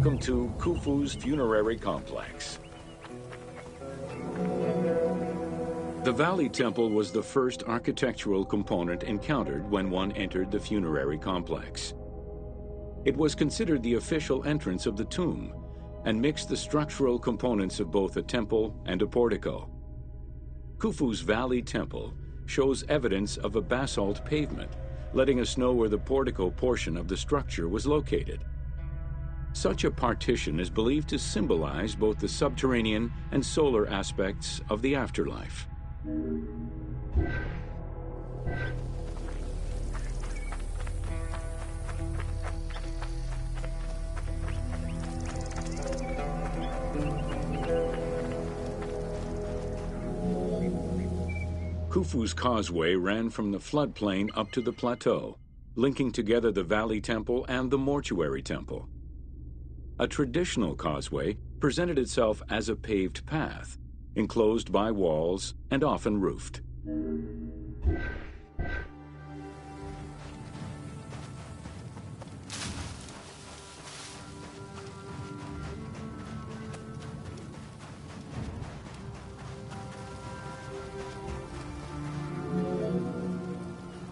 welcome to Khufu's funerary complex. The Valley Temple was the first architectural component encountered when one entered the funerary complex. It was considered the official entrance of the tomb and mixed the structural components of both a temple and a portico. Khufu's Valley Temple shows evidence of a basalt pavement, letting us know where the portico portion of the structure was located. Such a partition is believed to symbolize both the subterranean and solar aspects of the afterlife. Khufu's causeway ran from the floodplain up to the plateau, linking together the Valley Temple and the Mortuary Temple. A traditional causeway presented itself as a paved path, enclosed by walls and often roofed.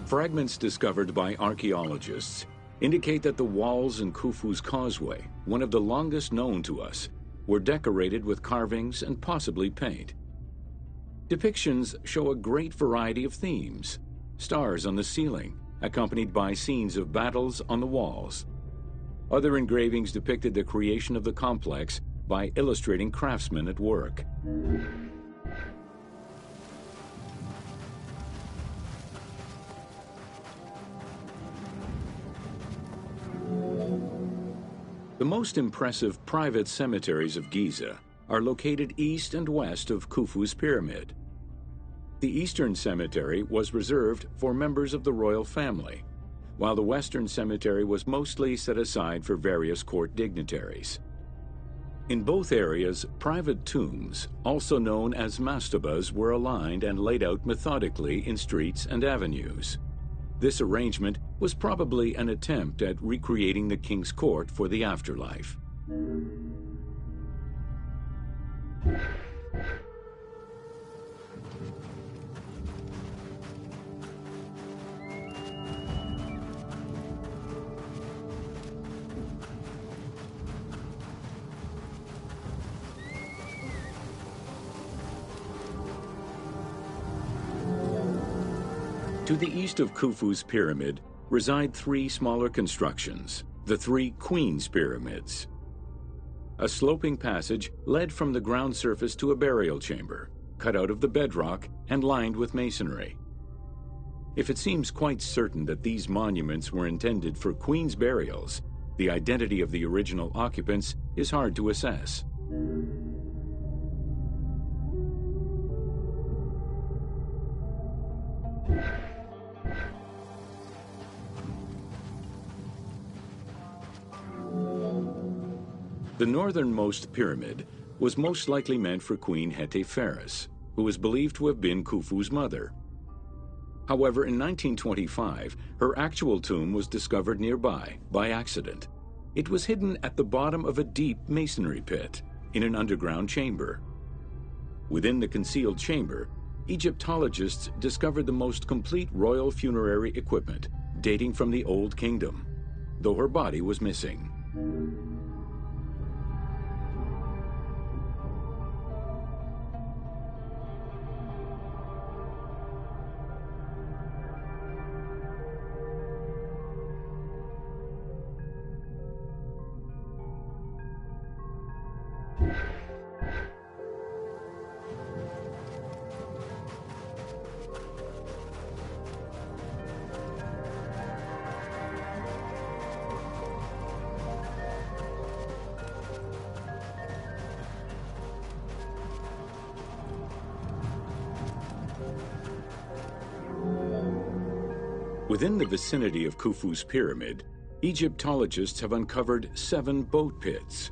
Fragments discovered by archaeologists indicate that the walls in Khufu's causeway, one of the longest known to us, were decorated with carvings and possibly paint. Depictions show a great variety of themes: stars on the ceiling, accompanied by scenes of battles on the walls. Other engravings depicted the creation of the complex by illustrating craftsmen at work. The most impressive private cemeteries of Giza are located east and west of Khufu's pyramid. The Eastern Cemetery was reserved for members of the royal family, while the Western Cemetery was mostly set aside for various court dignitaries. In both areas, private tombs, also known as mastabas, were aligned and laid out methodically in streets and avenues. This arrangement was probably an attempt at recreating the king's court for the afterlife. To the east of Khufu's pyramid reside three smaller constructions, the three Queen's Pyramids. A sloping passage led from the ground surface to a burial chamber, cut out of the bedrock and lined with masonry. If it seems quite certain that these monuments were intended for queen's burials, the identity of the original occupants is hard to assess. The northernmost pyramid was most likely meant for Queen Hetepheres, who is believed to have been Khufu's mother. However, in 1925, her actual tomb was discovered nearby by accident. It was hidden at the bottom of a deep masonry pit in an underground chamber. Within the concealed chamber, Egyptologists discovered the most complete royal funerary equipment, dating from the Old Kingdom, though her body was missing. Within the vicinity of Khufu's pyramid, Egyptologists have uncovered 7 boat pits.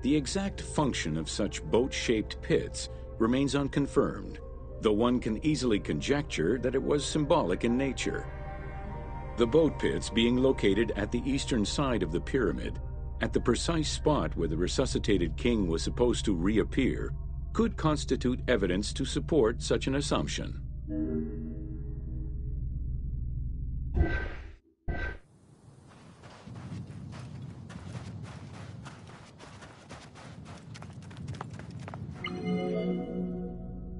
The exact function of such boat-shaped pits remains unconfirmed, though one can easily conjecture that it was symbolic in nature. The boat pits being located at the eastern side of the pyramid at the precise spot where the resuscitated king was supposed to reappear could constitute evidence to support such an assumption.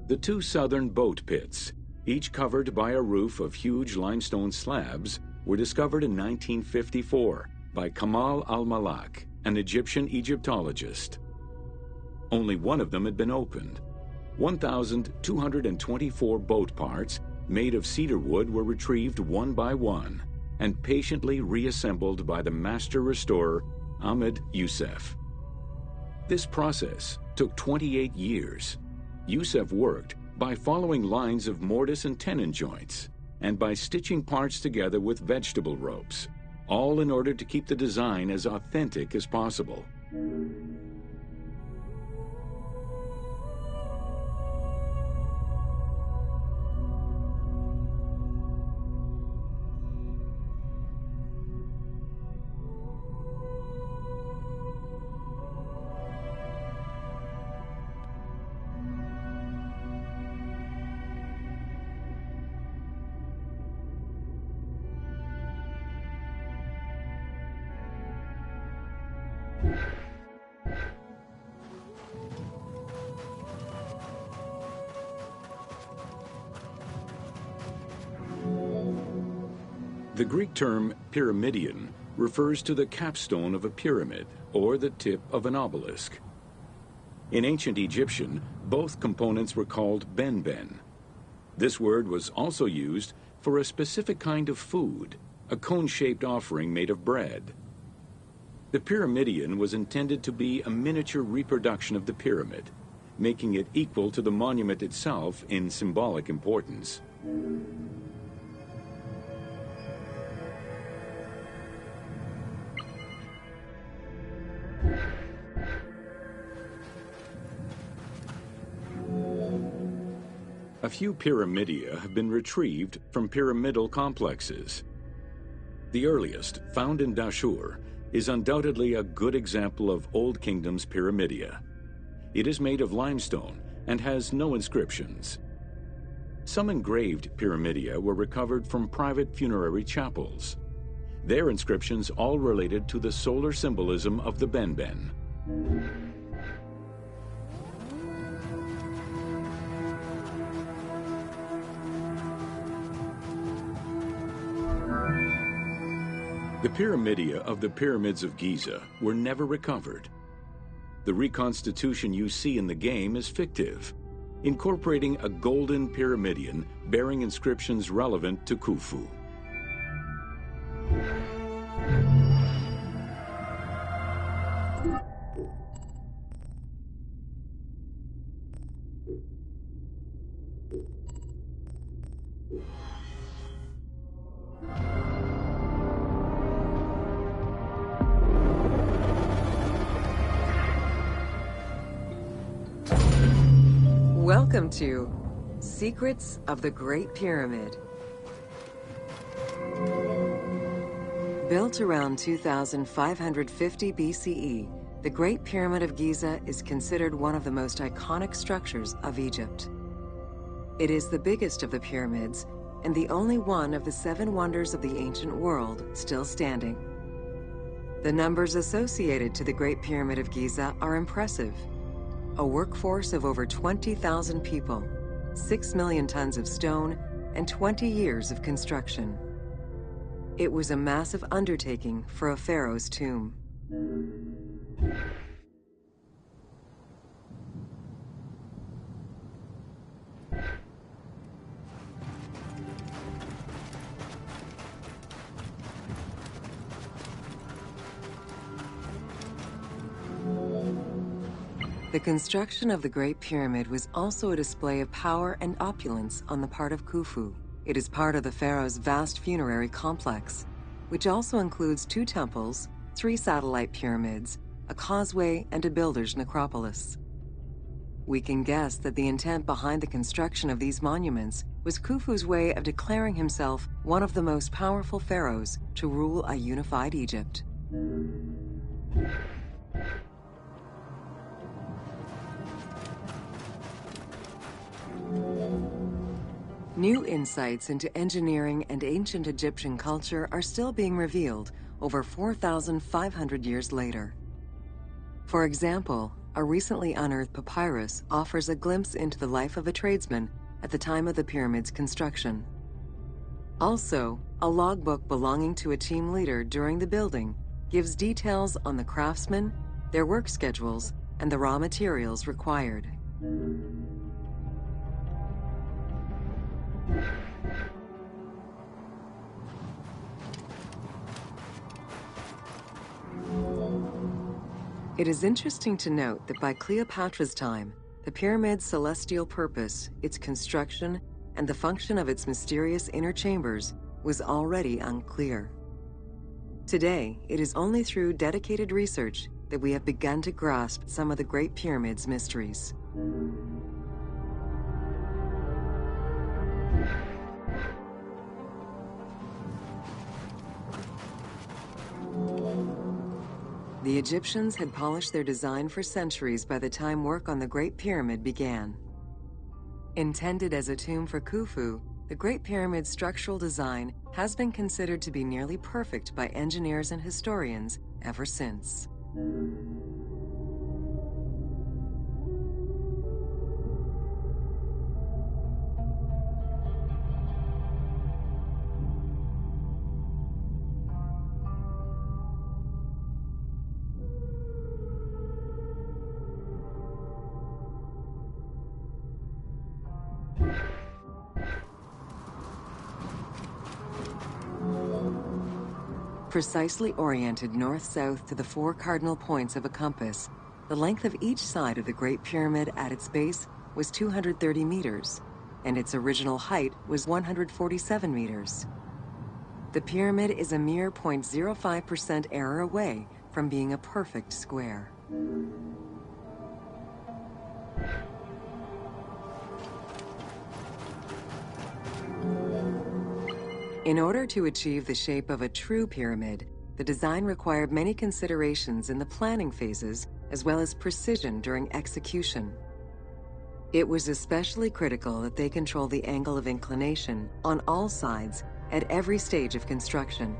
The two southern boat pits, each covered by a roof of huge limestone slabs, were discovered in 1954 by Kamal al-Malak, an Egyptian Egyptologist. Only one of them had been opened. 1,224 boat parts made of cedar wood were retrieved one by one and patiently reassembled by the master restorer Ahmed Youssef. This process took 28 years. Youssef worked by following lines of mortise and tenon joints and by stitching parts together with vegetable ropes, all in order to keep the design as authentic as possible. The Greek term pyramidion refers to the capstone of a pyramid or the tip of an obelisk. In ancient Egyptian, both components were called benben. This word was also used for a specific kind of food, a cone-shaped offering made of bread. The pyramidion was intended to be a miniature reproduction of the pyramid, making it equal to the monument itself in symbolic importance. A few pyramidia have been retrieved from pyramidal complexes. The earliest, found in Dashur, is undoubtedly a good example of Old Kingdom's pyramidia. It is made of limestone and has no inscriptions. Some engraved pyramidia were recovered from private funerary chapels. Their inscriptions all related to the solar symbolism of the benben. The pyramidia of the pyramids of Giza were never recovered. The reconstitution you see in the game is fictive, incorporating a golden pyramidion bearing inscriptions relevant to Khufu. Welcome to Secrets of the Great Pyramid. Built around 2550 BCE, the Great Pyramid of Giza is considered one of the most iconic structures of Egypt. It is the biggest of the pyramids and the only one of the 7 wonders of the ancient world still standing. The numbers associated to the Great Pyramid of Giza are impressive. A workforce of over 20,000 people, 6 million tons of stone, and 20 years of construction. It was a massive undertaking for a pharaoh's tomb. The construction of the Great Pyramid was also a display of power and opulence on the part of Khufu. It is part of the pharaoh's vast funerary complex, which also includes 2 temples, 3 satellite pyramids, a causeway, and a builder's necropolis. We can guess that the intent behind the construction of these monuments was Khufu's way of declaring himself one of the most powerful pharaohs to rule a unified Egypt. New insights into engineering and ancient Egyptian culture are still being revealed over 4,500 years later. For example, a recently unearthed papyrus offers a glimpse into the life of a tradesman at the time of the pyramid's construction. Also, a logbook belonging to a team leader during the building gives details on the craftsmen, their work schedules, and the raw materials required. It is interesting to note that by Cleopatra's time, the pyramid's celestial purpose, its construction, and the function of its mysterious inner chambers was already unclear. Today, it is only through dedicated research that we have begun to grasp some of the Great Pyramid's mysteries. The Egyptians had polished their design for centuries by the time work on the Great Pyramid began. Intended as a tomb for Khufu, the Great Pyramid's structural design has been considered to be nearly perfect by engineers and historians ever since. Precisely oriented north-south to the 4 cardinal points of a compass, the length of each side of the Great Pyramid at its base was 230 meters, and its original height was 147 meters. The pyramid is a mere 0.05% error away from being a perfect square. In order to achieve the shape of a true pyramid, the design required many considerations in the planning phases as well as precision during execution. It was especially critical that they control the angle of inclination on all sides at every stage of construction.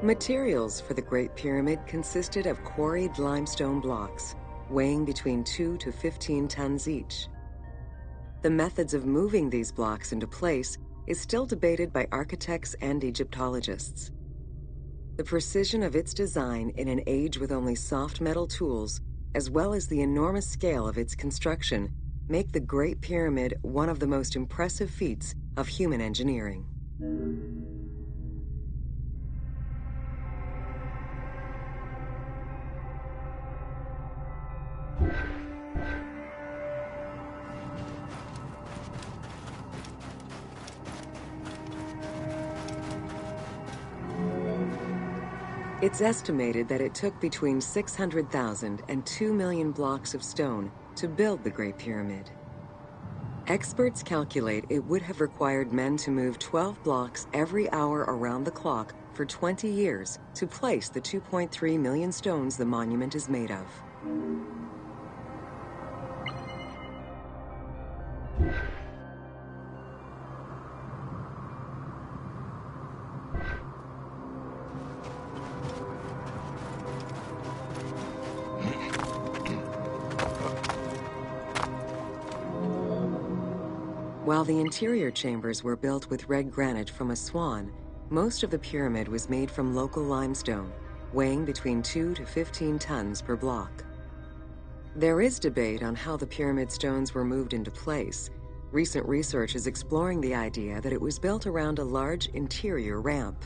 Materials for the Great Pyramid consisted of quarried limestone blocks, weighing between 2 to 15 tons each. The methods of moving these blocks into place is still debated by architects and Egyptologists. The precision of its design in an age with only soft metal tools, as well as the enormous scale of its construction, make the Great Pyramid one of the most impressive feats of human engineering. It's estimated that it took between 600,000 and 2 million blocks of stone to build the Great Pyramid. Experts calculate it would have required men to move 12 blocks every hour around the clock for 20 years to place the 2.3 million stones the monument is made of. While the interior chambers were built with red granite from Aswan, most of the pyramid was made from local limestone, weighing between 2 to 15 tons per block. There is debate on how the pyramid stones were moved into place. Recent research is exploring the idea that it was built around a large interior ramp.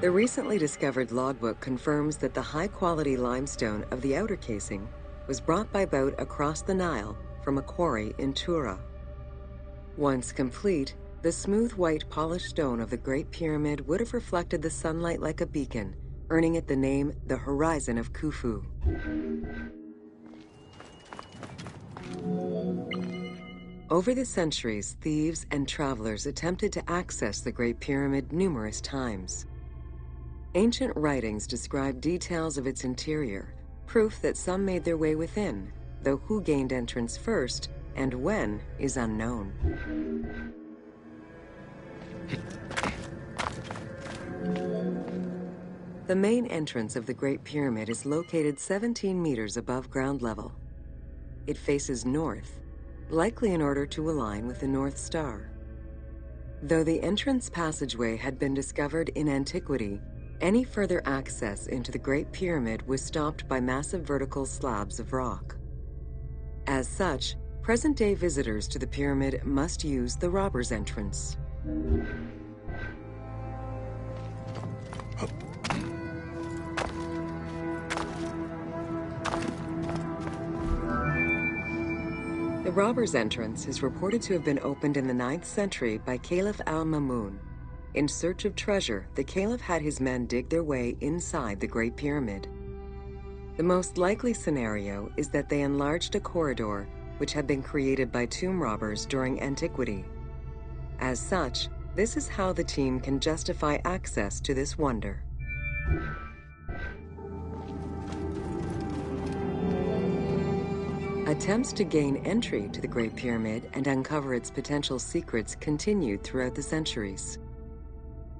The recently discovered logbook confirms that the high-quality limestone of the outer casing was brought by boat across the Nile from a quarry in Tura. Once complete, the smooth white polished stone of the Great Pyramid would have reflected the sunlight like a beacon, earning it the name the Horizon of Khufu. Over the centuries, thieves and travelers attempted to access the Great Pyramid numerous times. Ancient writings describe details of its interior, proof that some made their way within, though who gained entrance first and when is unknown. The main entrance of the Great Pyramid is located 17 meters above ground level. It faces north, likely in order to align with the North Star. Though the entrance passageway had been discovered in antiquity, any further access into the Great Pyramid was stopped by massive vertical slabs of rock. As such, present-day visitors to the pyramid must use the robber's entrance. The robber's entrance is reported to have been opened in the 9th century by Caliph al-Mamun. In search of treasure, the Caliph had his men dig their way inside the Great Pyramid. The most likely scenario is that they enlarged a corridor which had been created by tomb robbers during antiquity. As such, this is how the team can justify access to this wonder. Attempts to gain entry to the Great Pyramid and uncover its potential secrets continued throughout the centuries.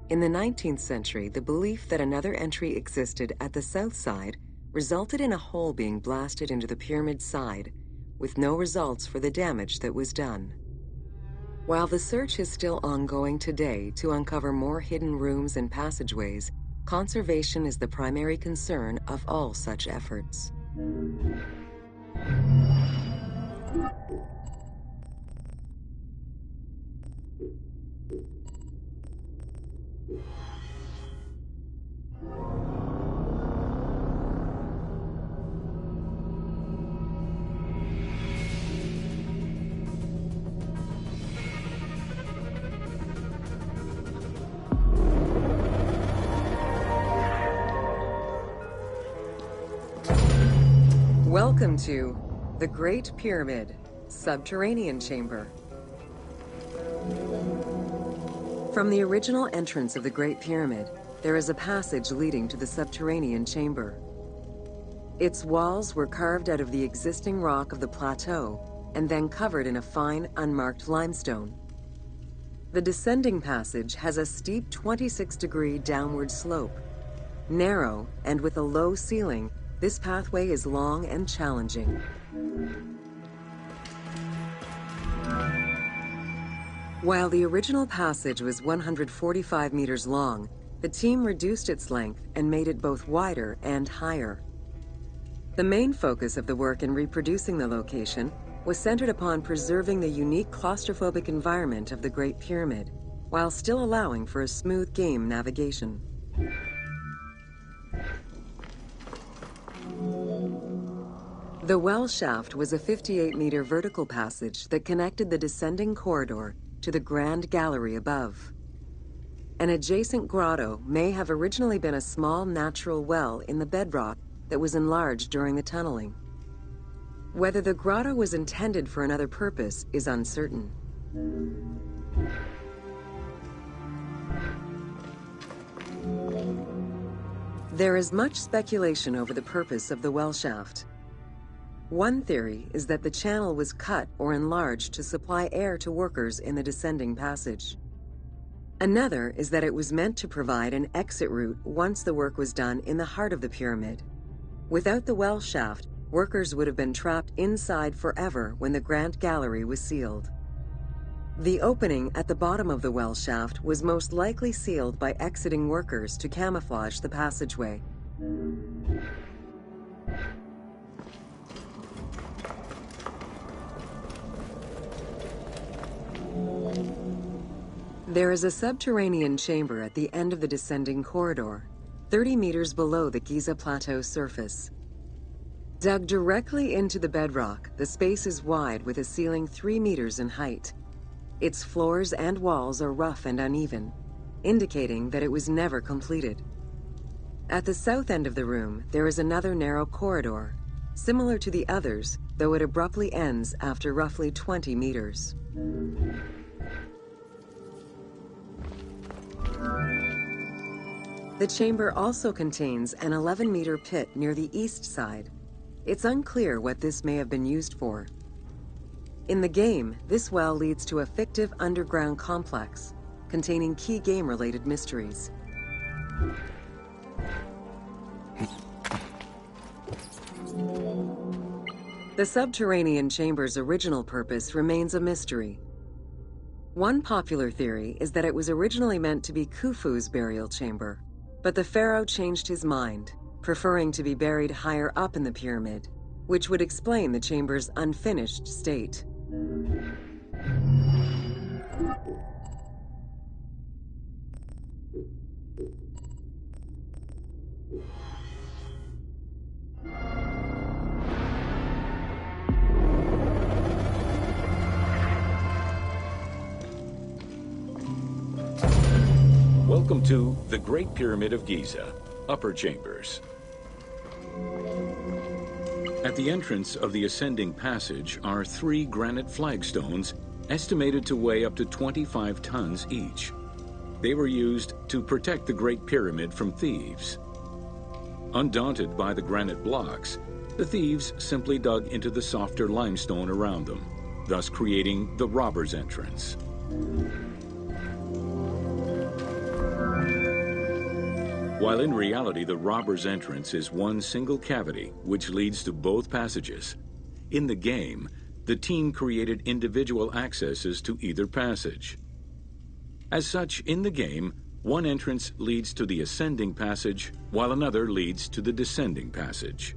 In the 19th century, the belief that another entry existed at the south side resulted in a hole being blasted into the pyramid's side, with no results for the damage that was done. While the search is still ongoing today to uncover more hidden rooms and passageways, conservation is the primary concern of all such efforts. Welcome to the Great Pyramid Subterranean Chamber. From the original entrance of the Great Pyramid, there is a passage leading to the subterranean chamber. Its walls were carved out of the existing rock of the plateau and then covered in a fine, unmarked limestone. The descending passage has a steep 26-degree downward slope. Narrow and with a low ceiling, this pathway is long and challenging. While the original passage was 145 meters long, the team reduced its length and made it both wider and higher. The main focus of the work in reproducing the location was centered upon preserving the unique claustrophobic environment of the Great Pyramid, while still allowing for a smooth game navigation. The well shaft was a 58-meter vertical passage that connected the descending corridor to the grand gallery above. An adjacent grotto may have originally been a small natural well in the bedrock that was enlarged during the tunneling. Whether the grotto was intended for another purpose is uncertain. There is much speculation over the purpose of the well shaft. One theory is that the channel was cut or enlarged to supply air to workers in the descending passage. Another is that it was meant to provide an exit route once the work was done in the heart of the pyramid. Without the well shaft, workers would have been trapped inside forever when the Grand Gallery was sealed. The opening at the bottom of the well shaft was most likely sealed by exiting workers to camouflage the passageway. There is a subterranean chamber at the end of the descending corridor, 30 meters below the Giza Plateau surface. Dug directly into the bedrock, the space is wide with a ceiling 3 meters in height. Its floors and walls are rough and uneven, indicating that it was never completed. At the south end of the room, there is another narrow corridor, similar to the others, though it abruptly ends after roughly 20 meters. The chamber also contains an 11-meter pit near the east side. It's unclear what this may have been used for. In the game, this well leads to a fictive underground complex containing key game-related mysteries. The subterranean chamber's original purpose remains a mystery. One popular theory is that it was originally meant to be Khufu's burial chamber, but the pharaoh changed his mind, preferring to be buried higher up in the pyramid, which would explain the chamber's unfinished state. Welcome to the Great Pyramid of Giza, Upper Chambers. At the entrance of the ascending passage are 3 granite flagstones estimated to weigh up to 25 tons each. They were used to protect the Great Pyramid from thieves. Undaunted by the granite blocks, the thieves simply dug into the softer limestone around them, thus creating the robber's entrance. While in reality the robber's entrance is one single cavity which leads to both passages, in the game, the team created individual accesses to either passage. As such, in the game, one entrance leads to the ascending passage, while another leads to the descending passage.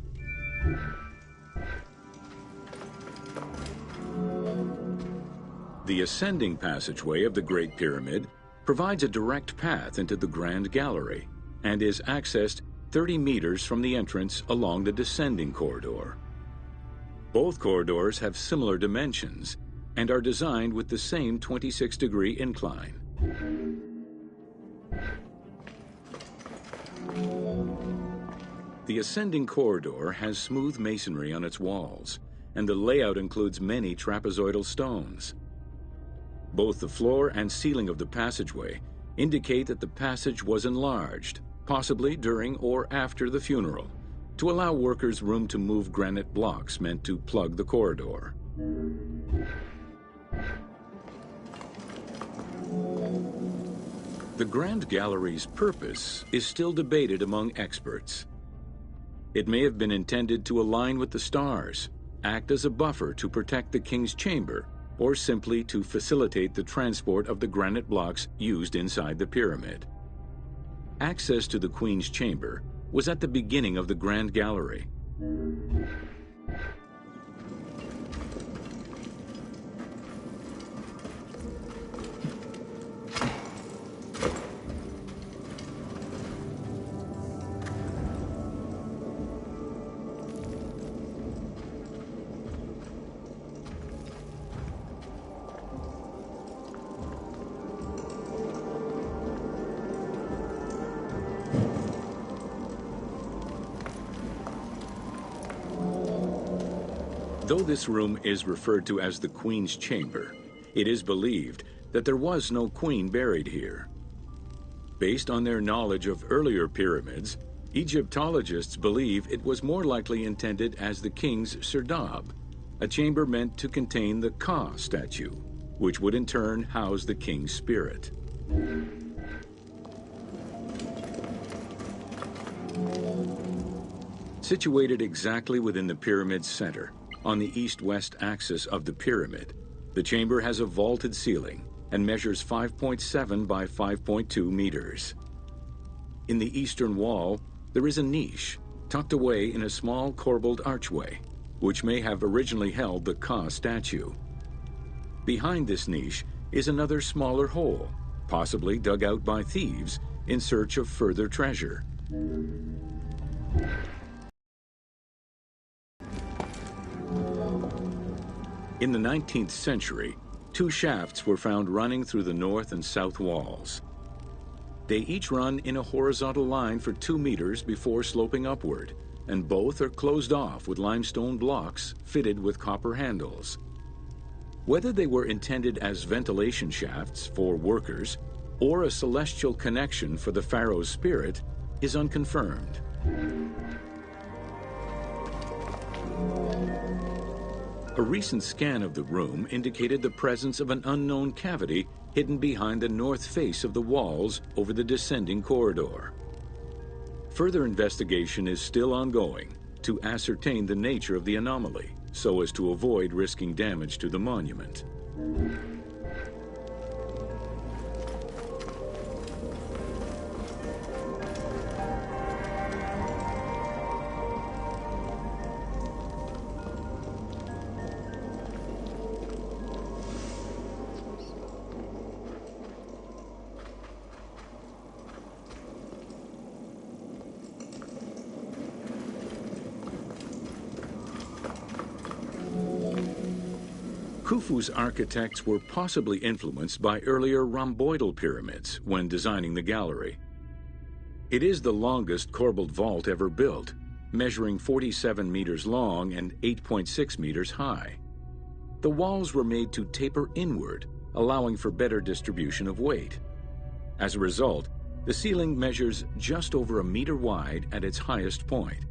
The ascending passageway of the Great Pyramid provides a direct path into the Grand Gallery and is accessed 30 meters from the entrance along the descending corridor. Both corridors have similar dimensions and are designed with the same 26-degree incline. The ascending corridor has smooth masonry on its walls, and the layout includes many trapezoidal stones. Both the floor and ceiling of the passageway indicate that the passage was enlarged, possibly during or after the funeral, to allow workers room to move granite blocks meant to plug the corridor. The Grand Gallery's purpose is still debated among experts. It may have been intended to align with the stars, act as a buffer to protect the king's chamber, or simply to facilitate the transport of the granite blocks used inside the pyramid. Access to the Queen's chamber was at the beginning of the Grand Gallery. Though this room is referred to as the Queen's Chamber, it is believed that there was no queen buried here. Based on their knowledge of earlier pyramids, Egyptologists believe it was more likely intended as the king's serdab, a chamber meant to contain the Ka statue, which would in turn house the king's spirit. Situated exactly within the pyramid's center, on the east-west axis of the pyramid, the chamber has a vaulted ceiling and measures 5.7 by 5.2 meters. In the eastern wall, there is a niche tucked away in a small corbelled archway, which may have originally held the Ka statue. Behind this niche is another smaller hole, possibly dug out by thieves in search of further treasure. In the 19th century, two shafts were found running through the north and south walls. They each run in a horizontal line for 2 meters before sloping upward, and both are closed off with limestone blocks fitted with copper handles. Whether they were intended as ventilation shafts for workers or a celestial connection for the pharaoh's spirit is unconfirmed. A recent scan of the room indicated the presence of an unknown cavity hidden behind the north face of the walls over the descending corridor. Further investigation is still ongoing to ascertain the nature of the anomaly, so as to avoid risking damage to the monument. Khufu's architects were possibly influenced by earlier rhomboidal pyramids when designing the gallery. It is the longest corbelled vault ever built, measuring 47 meters long and 8.6 meters high. The walls were made to taper inward, allowing for better distribution of weight. As a result, the ceiling measures just over 1 meter wide at its highest point.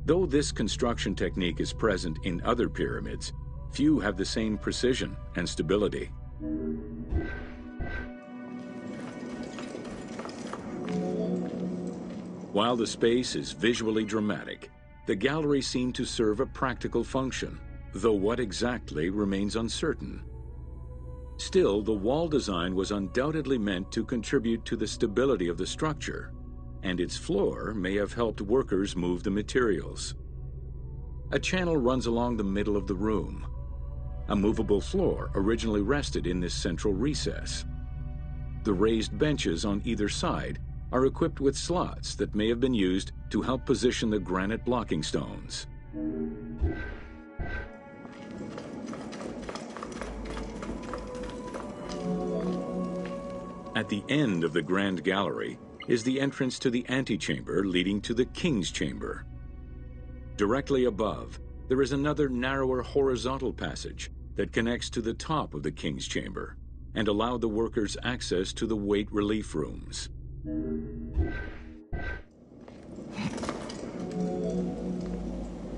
Though this construction technique is present in other pyramids, few have the same precision and stability. While the space is visually dramatic, the gallery seemed to serve a practical function, though what exactly remains uncertain. Still, the wall design was undoubtedly meant to contribute to the stability of the structure, and its floor may have helped workers move the materials. A channel runs along the middle of the room. A movable floor originally rested in this central recess. The raised benches on either side are equipped with slots that may have been used to help position the granite blocking stones. At the end of the Grand Gallery is the entrance to the antechamber leading to the King's Chamber. Directly above, there is another narrower horizontal passage that connects to the top of the King's Chamber and allowed the workers access to the weight relief rooms.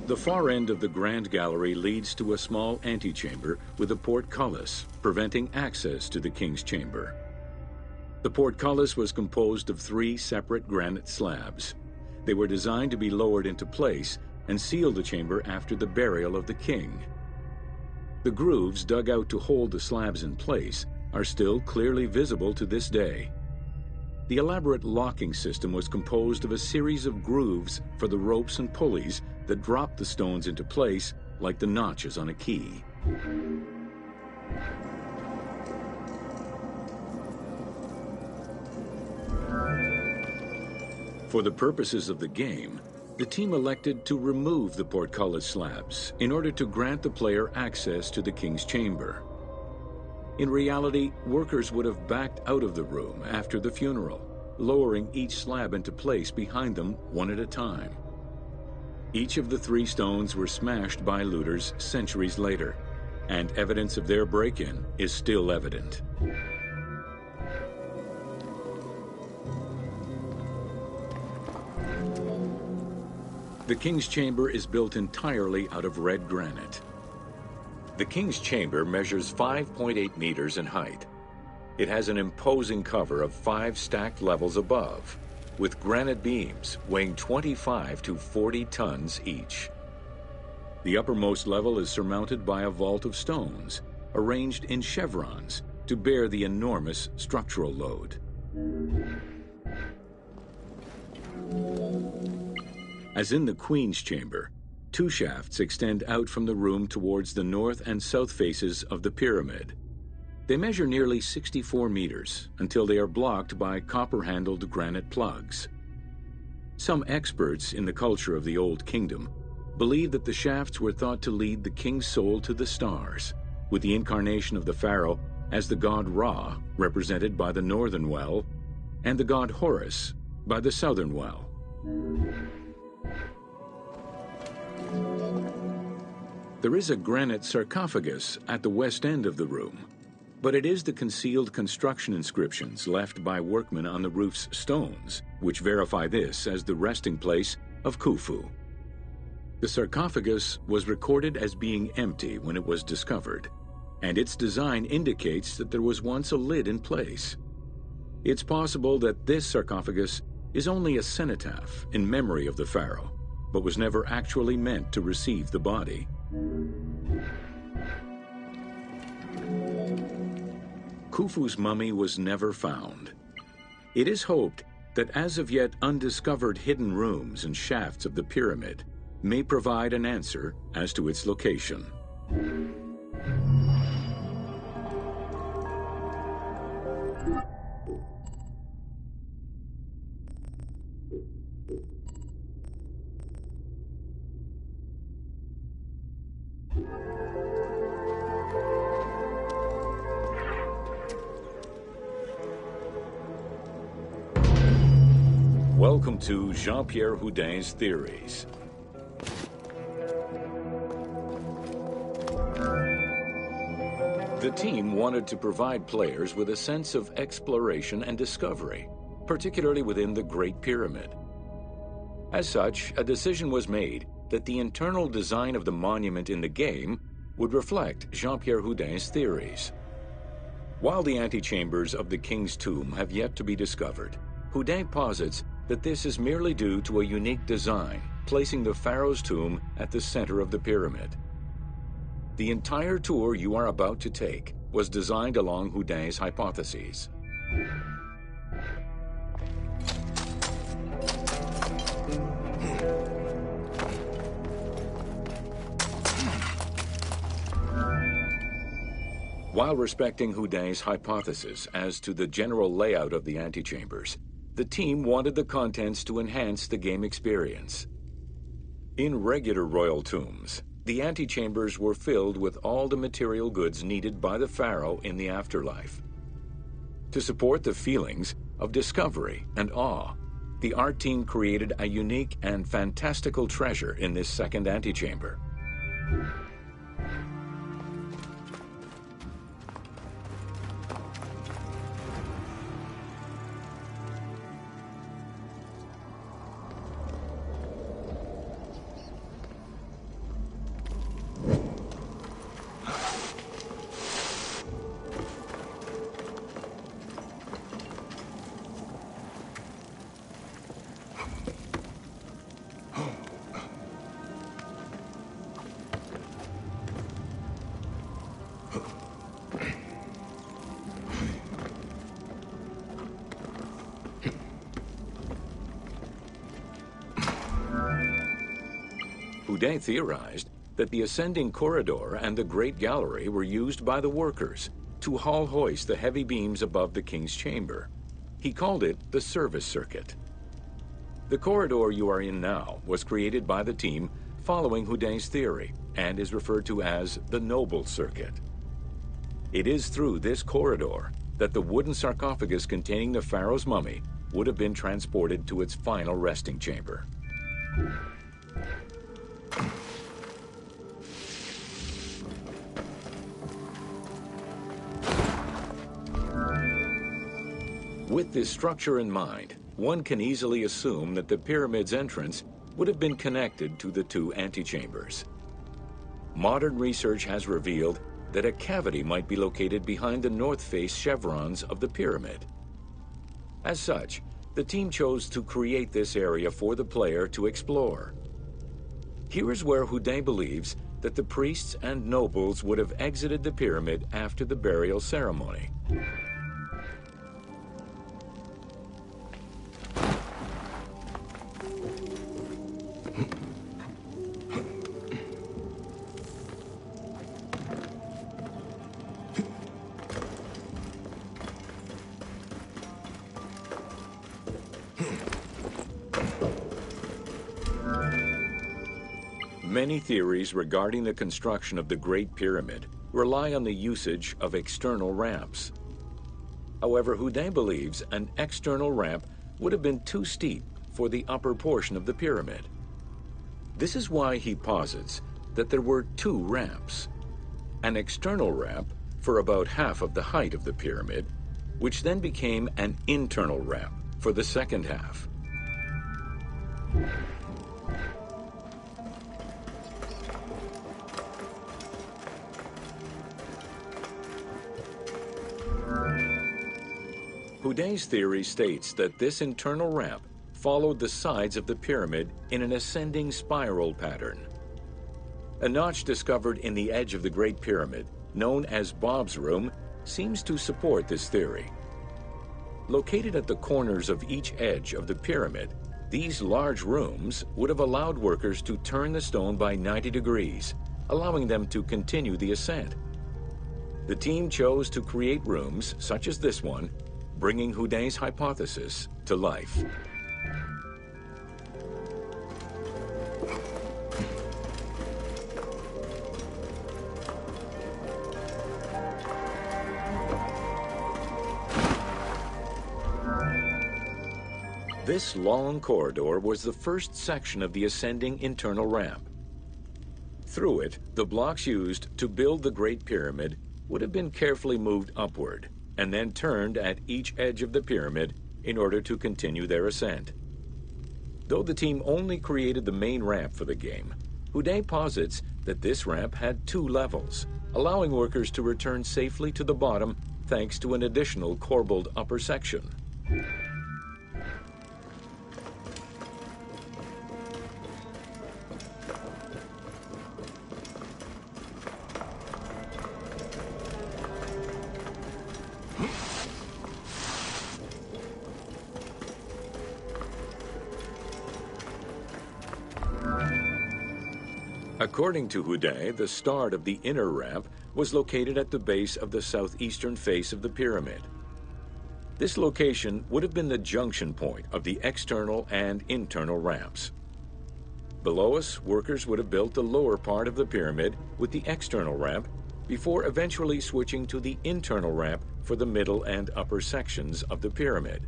The far end of the Grand Gallery leads to a small antechamber with a portcullis, preventing access to the King's Chamber. The portcullis was composed of 3 separate granite slabs. They were designed to be lowered into place and seal the chamber after the burial of the king. The grooves dug out to hold the slabs in place are still clearly visible to this day. The elaborate locking system was composed of a series of grooves for the ropes and pulleys that dropped the stones into place like the notches on a key. For the purposes of the game, the team elected to remove the portcullis slabs in order to grant the player access to the King's Chamber. In reality, workers would have backed out of the room after the funeral, lowering each slab into place behind them one at a time. Each of the 3 stones were smashed by looters centuries later, and evidence of their break-in is still evident. The King's Chamber is built entirely out of red granite. The King's Chamber measures 5.8 meters in height. It has an imposing cover of 5 stacked levels above, with granite beams weighing 25 to 40 tons each. The uppermost level is surmounted by a vault of stones, arranged in chevrons to bear the enormous structural load. As in the Queen's Chamber, 2 shafts extend out from the room towards the north and south faces of the pyramid. They measure nearly 64 meters until they are blocked by copper-handled granite plugs. Some experts in the culture of the Old Kingdom believe that the shafts were thought to lead the king's soul to the stars, with the incarnation of the pharaoh as the god Ra, represented by the northern well, and the god Horus by the southern well. There is a granite sarcophagus at the west end of the room, but it is the concealed construction inscriptions left by workmen on the roof's stones which verify this as the resting place of Khufu. The sarcophagus was recorded as being empty when it was discovered, and its design indicates that there was once a lid in place. It's possible that this sarcophagus is only a cenotaph in memory of the pharaoh, but was never actually meant to receive the body. Khufu's mummy was never found. It is hoped that as of yet undiscovered hidden rooms and shafts of the pyramid may provide an answer as to its location. Welcome to Jean-Pierre Houdin's Theories. The team wanted to provide players with a sense of exploration and discovery, particularly within the Great Pyramid. As such, a decision was made that the internal design of the monument in the game would reflect Jean-Pierre Houdin's theories. While the antechambers of the King's Tomb have yet to be discovered, Houdin posits that this is merely due to a unique design, placing the pharaoh's tomb at the center of the pyramid. The entire tour you are about to take was designed along Houdin's hypotheses. While respecting Houdin's hypothesis as to the general layout of the antechambers, the team wanted the contents to enhance the game experience. In regular royal tombs, the antechambers were filled with all the material goods needed by the pharaoh in the afterlife. To support the feelings of discovery and awe, the art team created a unique and fantastical treasure in this second antechamber. Houdin theorized that the ascending corridor and the Great Gallery were used by the workers to haul hoist the heavy beams above the king's chamber. He called it the service circuit. The corridor you are in now was created by the team following Houdin's theory and is referred to as the Noble Circuit. It is through this corridor that the wooden sarcophagus containing the pharaoh's mummy would have been transported to its final resting chamber. With this structure in mind, one can easily assume that the pyramid's entrance would have been connected to the two antechambers. Modern research has revealed that a cavity might be located behind the north face chevrons of the pyramid. As such, the team chose to create this area for the player to explore. Here is where Houdin believes that the priests and nobles would have exited the pyramid after the burial ceremony. Many theories regarding the construction of the Great Pyramid rely on the usage of external ramps. However, Houdet believes an external ramp would have been too steep for the upper portion of the pyramid. This is why he posits that there were two ramps. An external ramp for about half of the height of the pyramid, which then became an internal ramp for the second half. Houdet's theory states that this internal ramp followed the sides of the pyramid in an ascending spiral pattern. A notch discovered in the edge of the Great Pyramid, known as Bob's Room, seems to support this theory. Located at the corners of each edge of the pyramid, these large rooms would have allowed workers to turn the stone by 90 degrees, allowing them to continue the ascent. The team chose to create rooms such as this one, bringing Houdet's hypothesis to life. This long corridor was the first section of the ascending internal ramp. Through it, the blocks used to build the Great Pyramid would have been carefully moved upward and then turned at each edge of the pyramid in order to continue their ascent. Though the team only created the main ramp for the game, Houdet posits that this ramp had two levels, allowing workers to return safely to the bottom thanks to an additional corbelled upper section. According to Houdet, the start of the inner ramp was located at the base of the southeastern face of the pyramid. This location would have been the junction point of the external and internal ramps. Below us, workers would have built the lower part of the pyramid with the external ramp before eventually switching to the internal ramp for the middle and upper sections of the pyramid.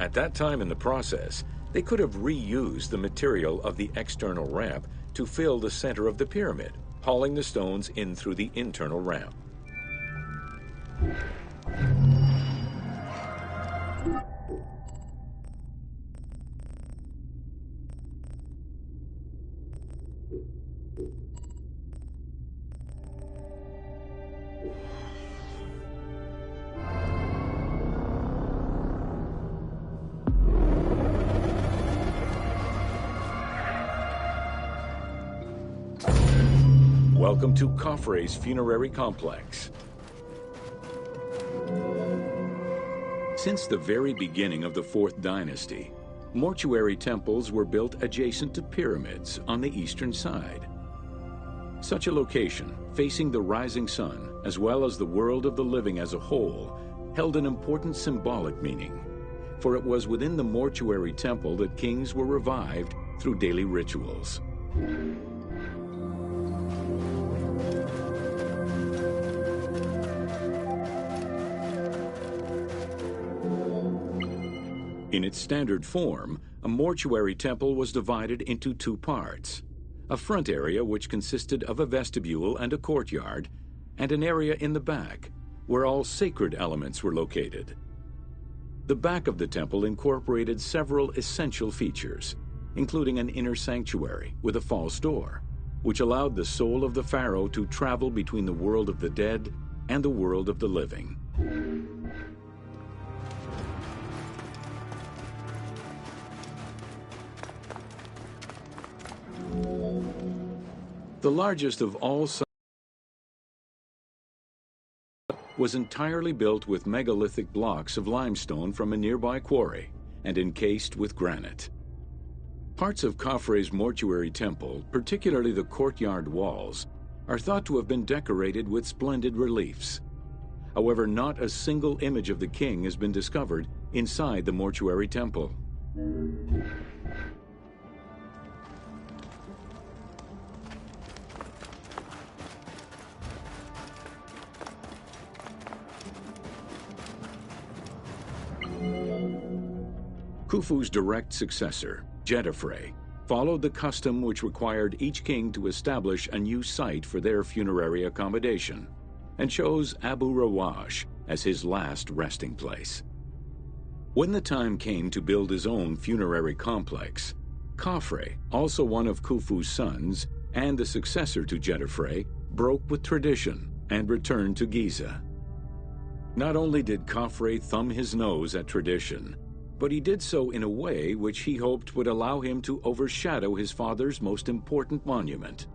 At that time in the process, they could have reused the material of the external ramp to fill the center of the pyramid, hauling the stones in through the internal ramp. Welcome to Khafre's funerary complex. Since the very beginning of the Fourth Dynasty, mortuary temples were built adjacent to pyramids on the eastern side. Such a location, facing the rising sun, as well as the world of the living as a whole, held an important symbolic meaning, for it was within the mortuary temple that kings were revived through daily rituals. In its standard form, a mortuary temple was divided into two parts: a front area which consisted of a vestibule and a courtyard, and an area in the back, where all sacred elements were located. The back of the temple incorporated several essential features, including an inner sanctuary with a false door, which allowed the soul of the pharaoh to travel between the world of the dead and the world of the living. The largest of all was entirely built with megalithic blocks of limestone from a nearby quarry and encased with granite. Parts of Khafre's mortuary temple, particularly the courtyard walls, are thought to have been decorated with splendid reliefs. However, not a single image of the king has been discovered inside the mortuary temple. Khufu's direct successor, Djedefre, followed the custom which required each king to establish a new site for their funerary accommodation, and chose Abu Rawash as his last resting place. When the time came to build his own funerary complex, Khafre, also one of Khufu's sons and the successor to Djedefre, broke with tradition and returned to Giza. Not only did Khafre thumb his nose at tradition, but he did so in a way which he hoped would allow him to overshadow his father's most important monument.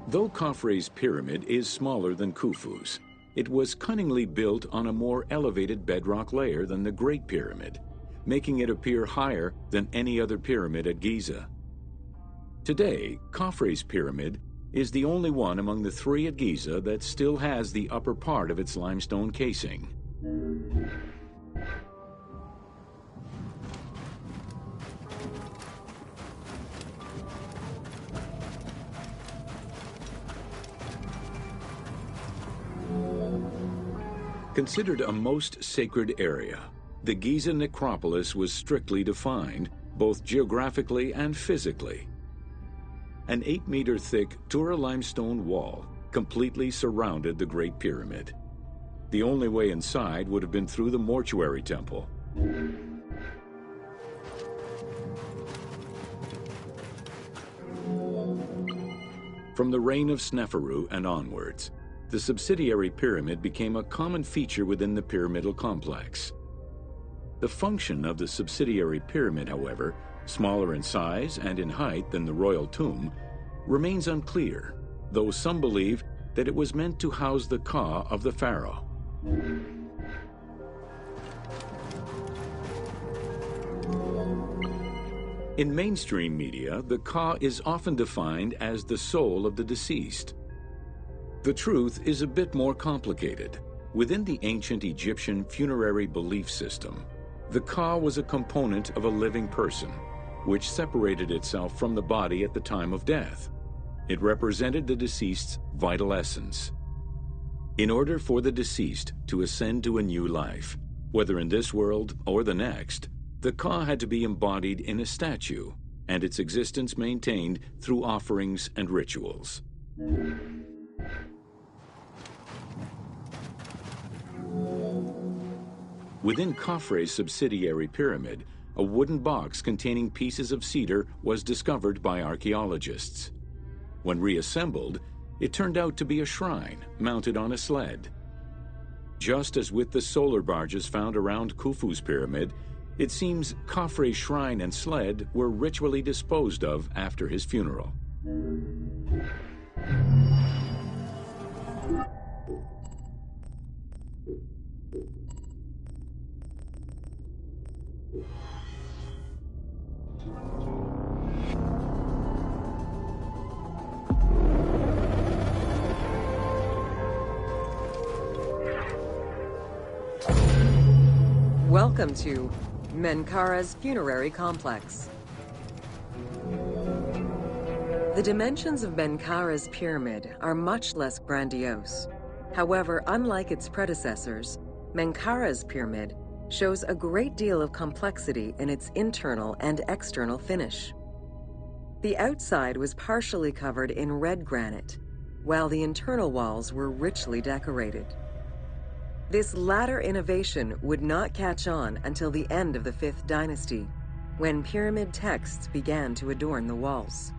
Though Khafre's pyramid is smaller than Khufu's, it was cunningly built on a more elevated bedrock layer than the Great Pyramid, making it appear higher than any other pyramid at Giza. Today, Khafre's pyramid is the only one among the three at Giza that still has the upper part of its limestone casing. Considered a most sacred area, the Giza necropolis was strictly defined, both geographically and physically. An 8-meter-thick Tura limestone wall completely surrounded the Great Pyramid. The only way inside would have been through the mortuary temple. From the reign of Sneferu and onwards, the subsidiary pyramid became a common feature within the pyramidal complex. The function of the subsidiary pyramid, however, smaller in size and in height than the royal tomb, remains unclear, though some believe that it was meant to house the ka of the pharaoh. In mainstream media, the ka is often defined as the soul of the deceased. The truth is a bit more complicated. Within the ancient Egyptian funerary belief system, the ka was a component of a living person, which separated itself from the body at the time of death. It represented the deceased's vital essence. In order for the deceased to ascend to a new life, whether in this world or the next, the ka had to be embodied in a statue, and its existence maintained through offerings and rituals. Within Khafre's subsidiary pyramid, a wooden box containing pieces of cedar was discovered by archaeologists. When reassembled, it turned out to be a shrine mounted on a sled. Just as with the solar barges found around Khufu's pyramid, it seems Khafre's shrine and sled were ritually disposed of after his funeral. Welcome to Menkaura's funerary complex. The dimensions of Menkaura's pyramid are much less grandiose. However, unlike its predecessors, Menkaura's pyramid shows a great deal of complexity in its internal and external finish. The outside was partially covered in red granite, while the internal walls were richly decorated. This latter innovation would not catch on until the end of the 5th dynasty, when pyramid texts began to adorn the walls.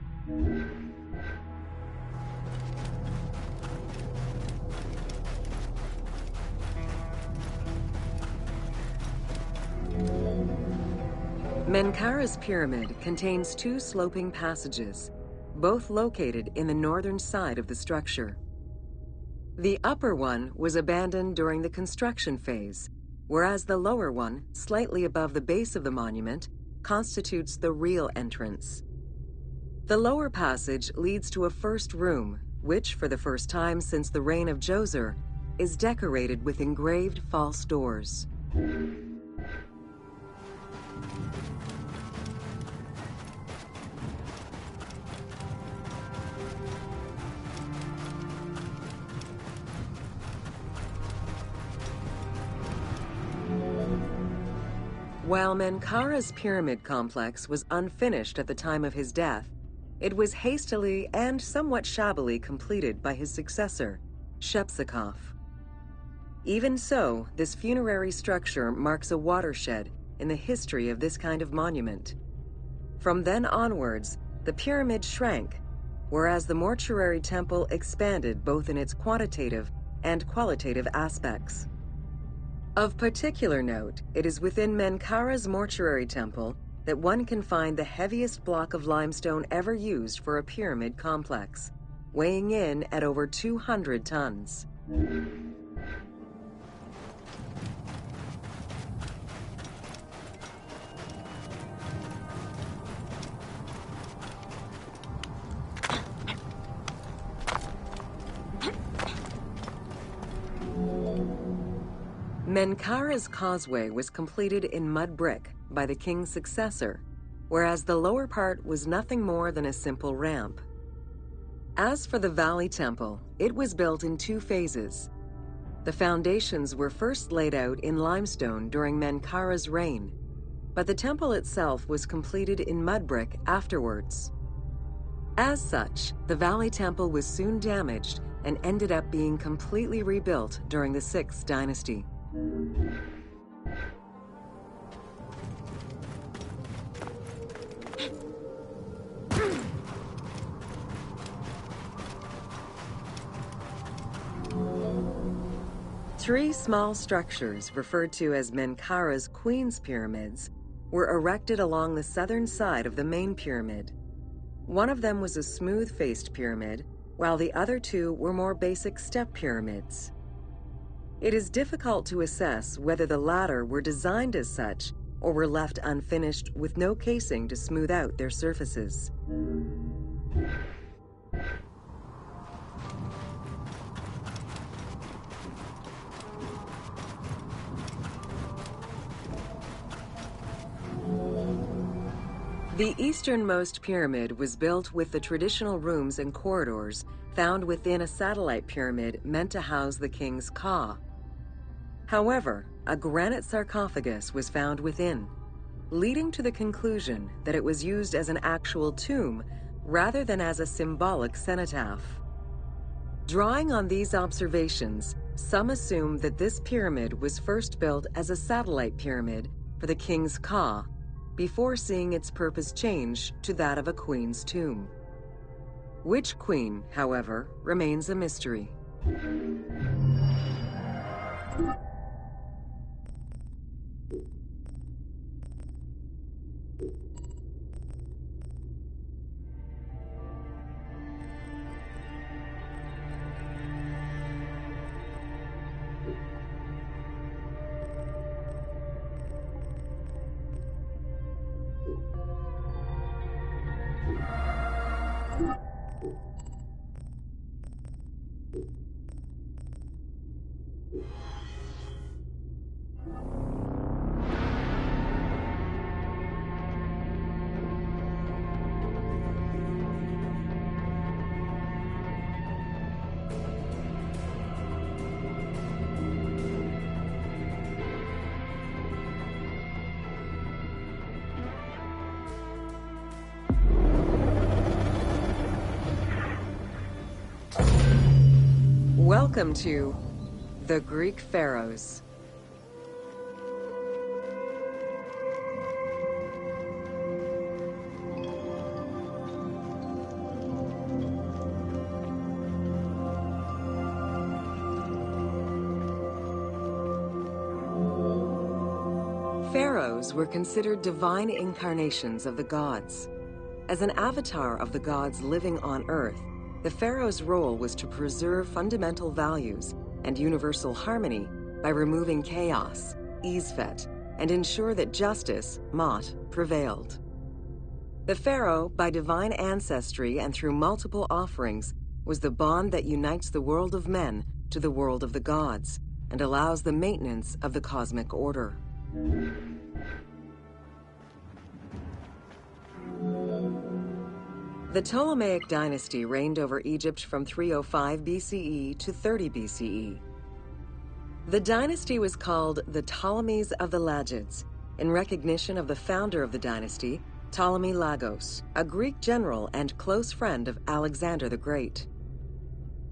Menkaura's pyramid contains 2 sloping passages, both located in the northern side of the structure. The upper one was abandoned during the construction phase, whereas the lower one, slightly above the base of the monument, constitutes the real entrance. The lower passage leads to a first room, which, for the first time since the reign of Djoser, is decorated with engraved false doors. While Menkaura's pyramid complex was unfinished at the time of his death, it was hastily and somewhat shabbily completed by his successor, Shepseskaf. Even so, this funerary structure marks a watershed in the history of this kind of monument. From then onwards, the pyramid shrank, whereas the mortuary temple expanded both in its quantitative and qualitative aspects. Of particular note, it is within Menkaura's mortuary temple that one can find the heaviest block of limestone ever used for a pyramid complex, weighing in at over 200 tons. Menkaura's causeway was completed in mud brick by the king's successor, whereas the lower part was nothing more than a simple ramp. As for the Valley Temple, it was built in 2 phases. The foundations were first laid out in limestone during Menkaura's reign, but the temple itself was completed in mud brick afterwards. As such, the Valley Temple was soon damaged and ended up being completely rebuilt during the 6th dynasty. Three small structures, referred to as Menkaura's Queen's Pyramids, were erected along the southern side of the main pyramid. One of them was a smooth-faced pyramid, while the other 2 were more basic step pyramids. It is difficult to assess whether the latter were designed as such or were left unfinished with no casing to smooth out their surfaces. The easternmost pyramid was built with the traditional rooms and corridors found within a satellite pyramid meant to house the king's Ka. However, a granite sarcophagus was found within, leading to the conclusion that it was used as an actual tomb rather than as a symbolic cenotaph. Drawing on these observations, some assume that this pyramid was first built as a satellite pyramid for the king's Ka, before seeing its purpose change to that of a queen's tomb. Which queen, however, remains a mystery. Welcome to the Greek Pharaohs. Pharaohs were considered divine incarnations of the gods. As an avatar of the gods living on Earth, the pharaoh's role was to preserve fundamental values and universal harmony by removing chaos, Izfet, and ensure that justice, Mot, prevailed. The pharaoh, by divine ancestry and through multiple offerings, was the bond that unites the world of men to the world of the gods and allows the maintenance of the cosmic order. The Ptolemaic dynasty reigned over Egypt from 305 BCE to 30 BCE. The dynasty was called the Ptolemies of the Lagids, in recognition of the founder of the dynasty, Ptolemy Lagos, a Greek general and close friend of Alexander the Great.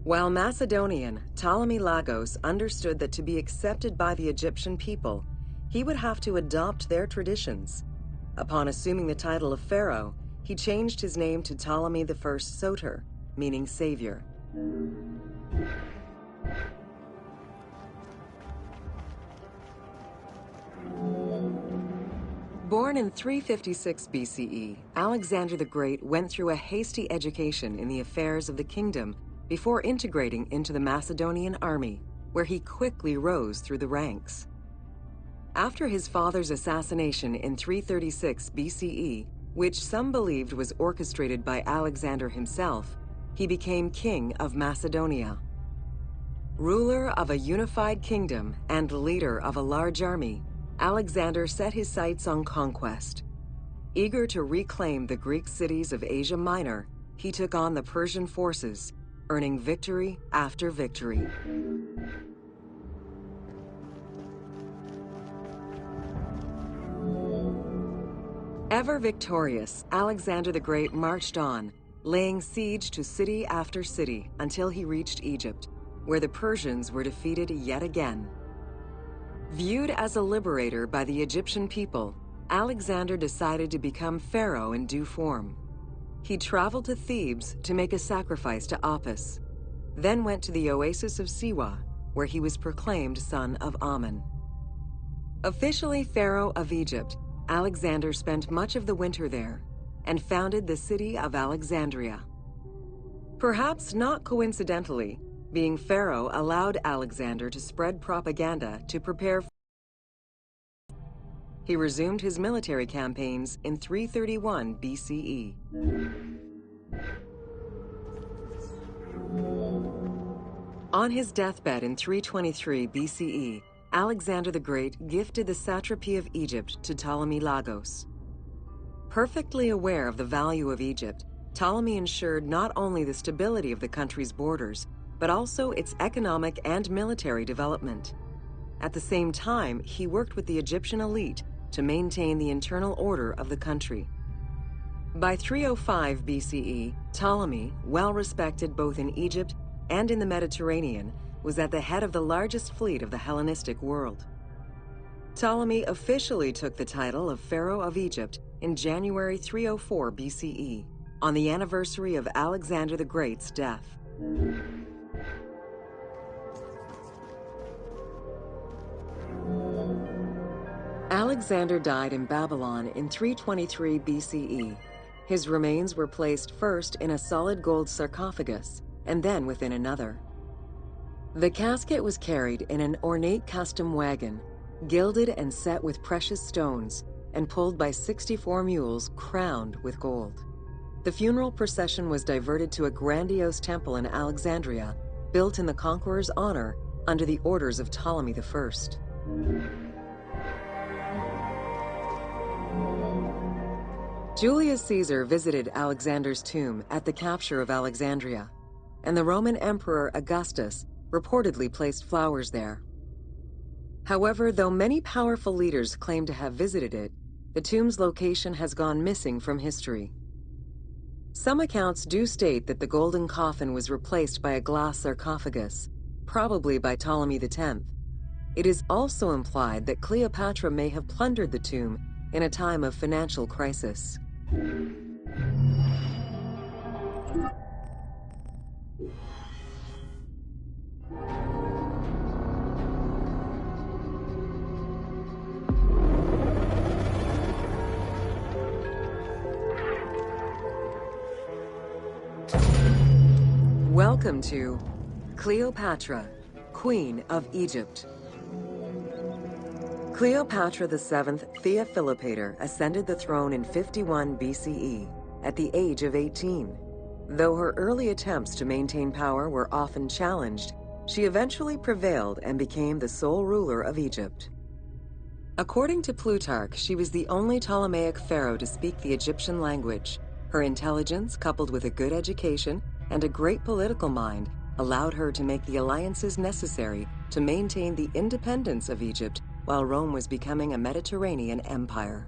While Macedonian, Ptolemy Lagos understood that to be accepted by the Egyptian people, he would have to adopt their traditions. Upon assuming the title of pharaoh, he changed his name to Ptolemy I Soter, meaning savior. Born in 356 BCE, Alexander the Great went through a hasty education in the affairs of the kingdom before integrating into the Macedonian army, where he quickly rose through the ranks. After his father's assassination in 336 BCE, which some believed was orchestrated by Alexander himself, he became king of Macedonia. Ruler of a unified kingdom and leader of a large army, Alexander set his sights on conquest. Eager to reclaim the Greek cities of Asia Minor, he took on the Persian forces, earning victory after victory. Ever victorious, Alexander the Great marched on, laying siege to city after city until he reached Egypt, where the Persians were defeated yet again. Viewed as a liberator by the Egyptian people, Alexander decided to become pharaoh in due form. He traveled to Thebes to make a sacrifice to Apis, then went to the oasis of Siwa, where he was proclaimed son of Amun. Officially pharaoh of Egypt, Alexander spent much of the winter there and founded the city of Alexandria. Perhaps not coincidentally, being pharaoh allowed Alexander to spread propaganda to prepare. He resumed his military campaigns in 331 BCE. On his deathbed in 323 BCE, Alexander the Great gifted the satrapy of Egypt to Ptolemy Lagos. Perfectly aware of the value of Egypt, Ptolemy ensured not only the stability of the country's borders, but also its economic and military development. At the same time, he worked with the Egyptian elite to maintain the internal order of the country. By 305 BCE, Ptolemy, well respected both in Egypt and in the Mediterranean, was at the head of the largest fleet of the Hellenistic world. Ptolemy officially took the title of Pharaoh of Egypt in January 304 BCE, on the anniversary of Alexander the Great's death. Alexander died in Babylon in 323 BCE. His remains were placed first in a solid gold sarcophagus, and then within another. The casket was carried in an ornate custom wagon, gilded and set with precious stones, and pulled by 64 mules crowned with gold. The funeral procession was diverted to a grandiose temple in Alexandria, built in the conqueror's honor under the orders of Ptolemy I. Julius Caesar visited Alexander's tomb at the capture of Alexandria, and the Roman Emperor Augustus reportedly placed flowers there. However, though many powerful leaders claim to have visited it, the tomb's location has gone missing from history. Some accounts do state that the golden coffin was replaced by a glass sarcophagus, probably by Ptolemy X. It is also implied that Cleopatra may have plundered the tomb in a time of financial crisis. Welcome to Cleopatra, Queen of Egypt. Cleopatra VII Theophilopator ascended the throne in 51 BCE at the age of 18. Though her early attempts to maintain power were often challenged, she eventually prevailed and became the sole ruler of Egypt. According to Plutarch, she was the only Ptolemaic pharaoh to speak the Egyptian language. Her intelligence, coupled with a good education and a great political mind, allowed her to make the alliances necessary to maintain the independence of Egypt while Rome was becoming a Mediterranean empire.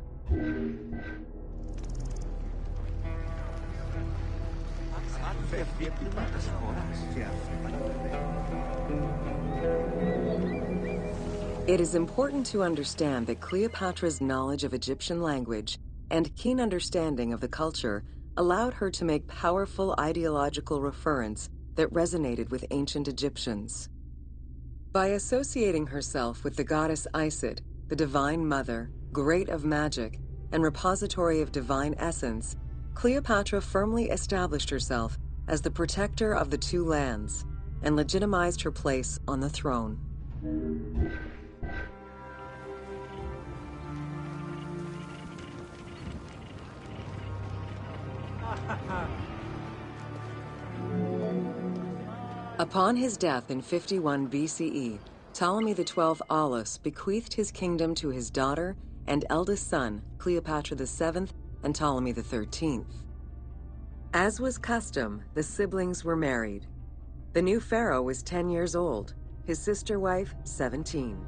It is important to understand that Cleopatra's knowledge of Egyptian language and keen understanding of the culture allowed her to make powerful ideological referents that resonated with ancient Egyptians. By associating herself with the goddess Isis, the divine mother, great of magic, and repository of divine essence, Cleopatra firmly established herself as the protector of the two lands and legitimized her place on the throne. Upon his death in 51 BCE, Ptolemy XII Aulus bequeathed his kingdom to his daughter and eldest son, Cleopatra VII and Ptolemy XIII. As was custom, the siblings were married. The new pharaoh was 10 years old, his sister wife 17.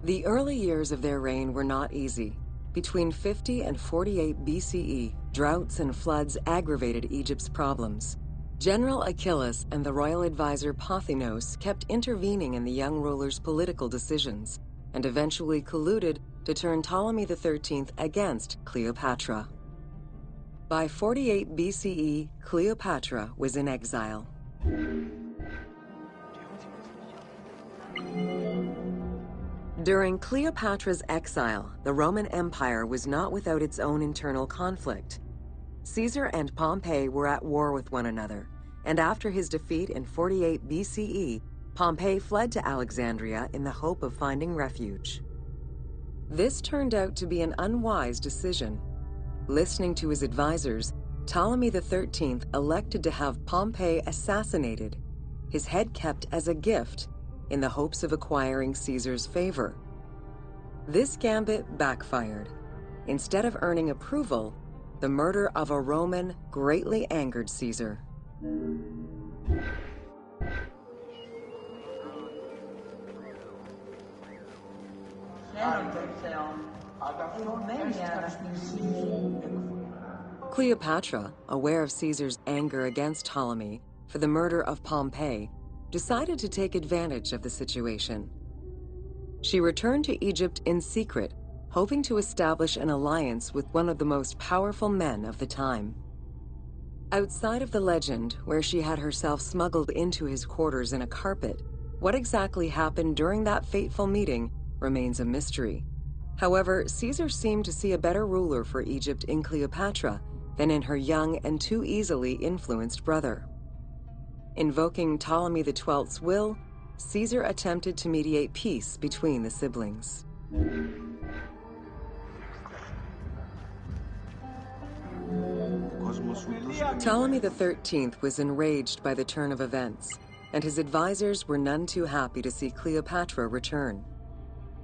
The early years of their reign were not easy. Between 50 and 48 BCE, droughts and floods aggravated Egypt's problems. General Achilles and the royal advisor Pothinos kept intervening in the young ruler's political decisions, and eventually colluded to turn Ptolemy XIII against Cleopatra. By 48 BCE, Cleopatra was in exile. During Cleopatra's exile, the Roman Empire was not without its own internal conflict. Caesar and Pompey were at war with one another, and after his defeat in 48 BCE, Pompey fled to Alexandria in the hope of finding refuge. This turned out to be an unwise decision. Listening to his advisors, Ptolemy XIII elected to have Pompey assassinated, his head kept as a gift, in the hopes of acquiring Caesar's favor. This gambit backfired. Instead of earning approval, the murder of a Roman greatly angered Caesar. Cleopatra, aware of Caesar's anger against Ptolemy for the murder of Pompey, decided to take advantage of the situation. She returned to Egypt in secret, hoping to establish an alliance with one of the most powerful men of the time. Outside of the legend, where she had herself smuggled into his quarters in a carpet, what exactly happened during that fateful meeting remains a mystery. However, Caesar seemed to see a better ruler for Egypt in Cleopatra than in her young and too easily influenced brother. Invoking Ptolemy XII's will, Caesar attempted to mediate peace between the siblings. Ptolemy XIII was enraged by the turn of events, and his advisors were none too happy to see Cleopatra return.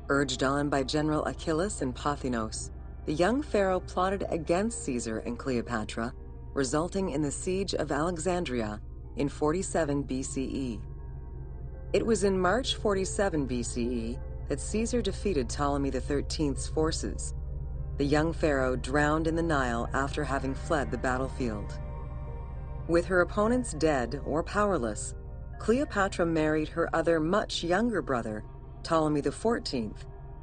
Urged on by General Achilles and Pothinos, the young pharaoh plotted against Caesar and Cleopatra, resulting in the siege of Alexandria in 47 BCE. It was in March 47 BCE that Caesar defeated Ptolemy XIII's forces. The young pharaoh drowned in the Nile after having fled the battlefield. With her opponents dead or powerless, Cleopatra married her other much younger brother, Ptolemy XIV,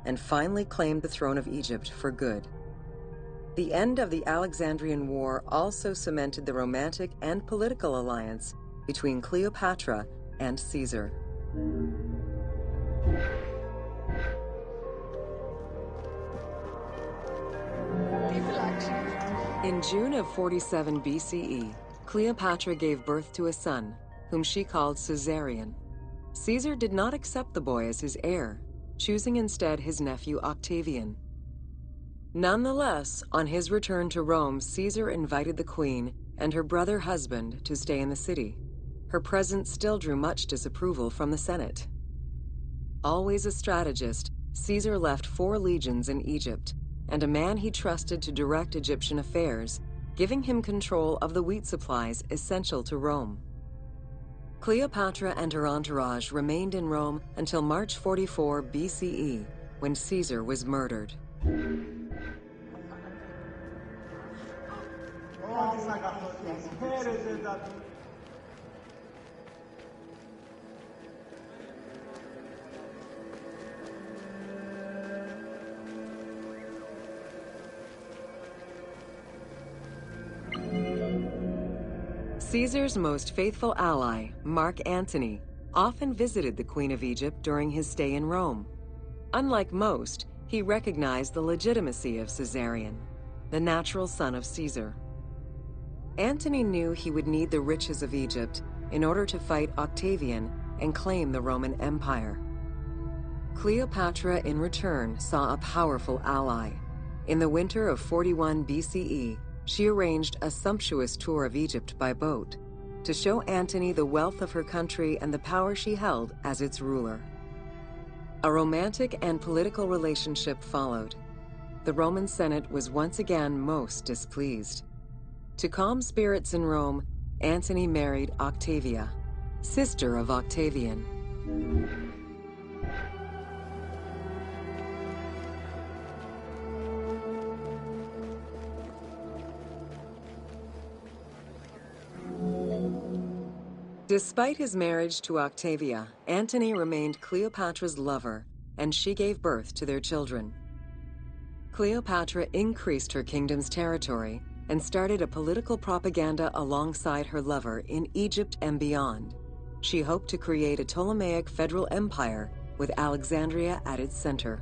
and finally claimed the throne of Egypt for good. The end of the Alexandrian War also cemented the romantic and political alliance between Cleopatra and Caesar. In June of 47 BCE, Cleopatra gave birth to a son, whom she called Caesarion. Caesar did not accept the boy as his heir. choosing instead his nephew Octavian. Nonetheless, on his return to Rome, Caesar invited the queen and her brother husband to stay in the city. Her presence still drew much disapproval from the Senate. Always a strategist, Caesar left 4 legions in Egypt and a man he trusted to direct Egyptian affairs, giving him control of the wheat supplies essential to Rome. Cleopatra and her entourage remained in Rome until March 44 BCE, when Caesar was murdered. Caesar's most faithful ally, Mark Antony, often visited the Queen of Egypt during his stay in Rome. Unlike most, he recognized the legitimacy of Caesarion, the natural son of Caesar. Antony knew he would need the riches of Egypt in order to fight Octavian and claim the Roman Empire. Cleopatra, in return, saw a powerful ally. In the winter of 41 BCE, she arranged a sumptuous tour of Egypt by boat to show Antony the wealth of her country and the power she held as its ruler. A romantic and political relationship followed. The Roman Senate was once again most displeased. To calm spirits in Rome, Antony married Octavia, sister of Octavian. Despite his marriage to Octavia, Antony remained Cleopatra's lover, and she gave birth to their children. Cleopatra increased her kingdom's territory and started a political propaganda alongside her lover in Egypt and beyond. She hoped to create a Ptolemaic federal empire with Alexandria at its center.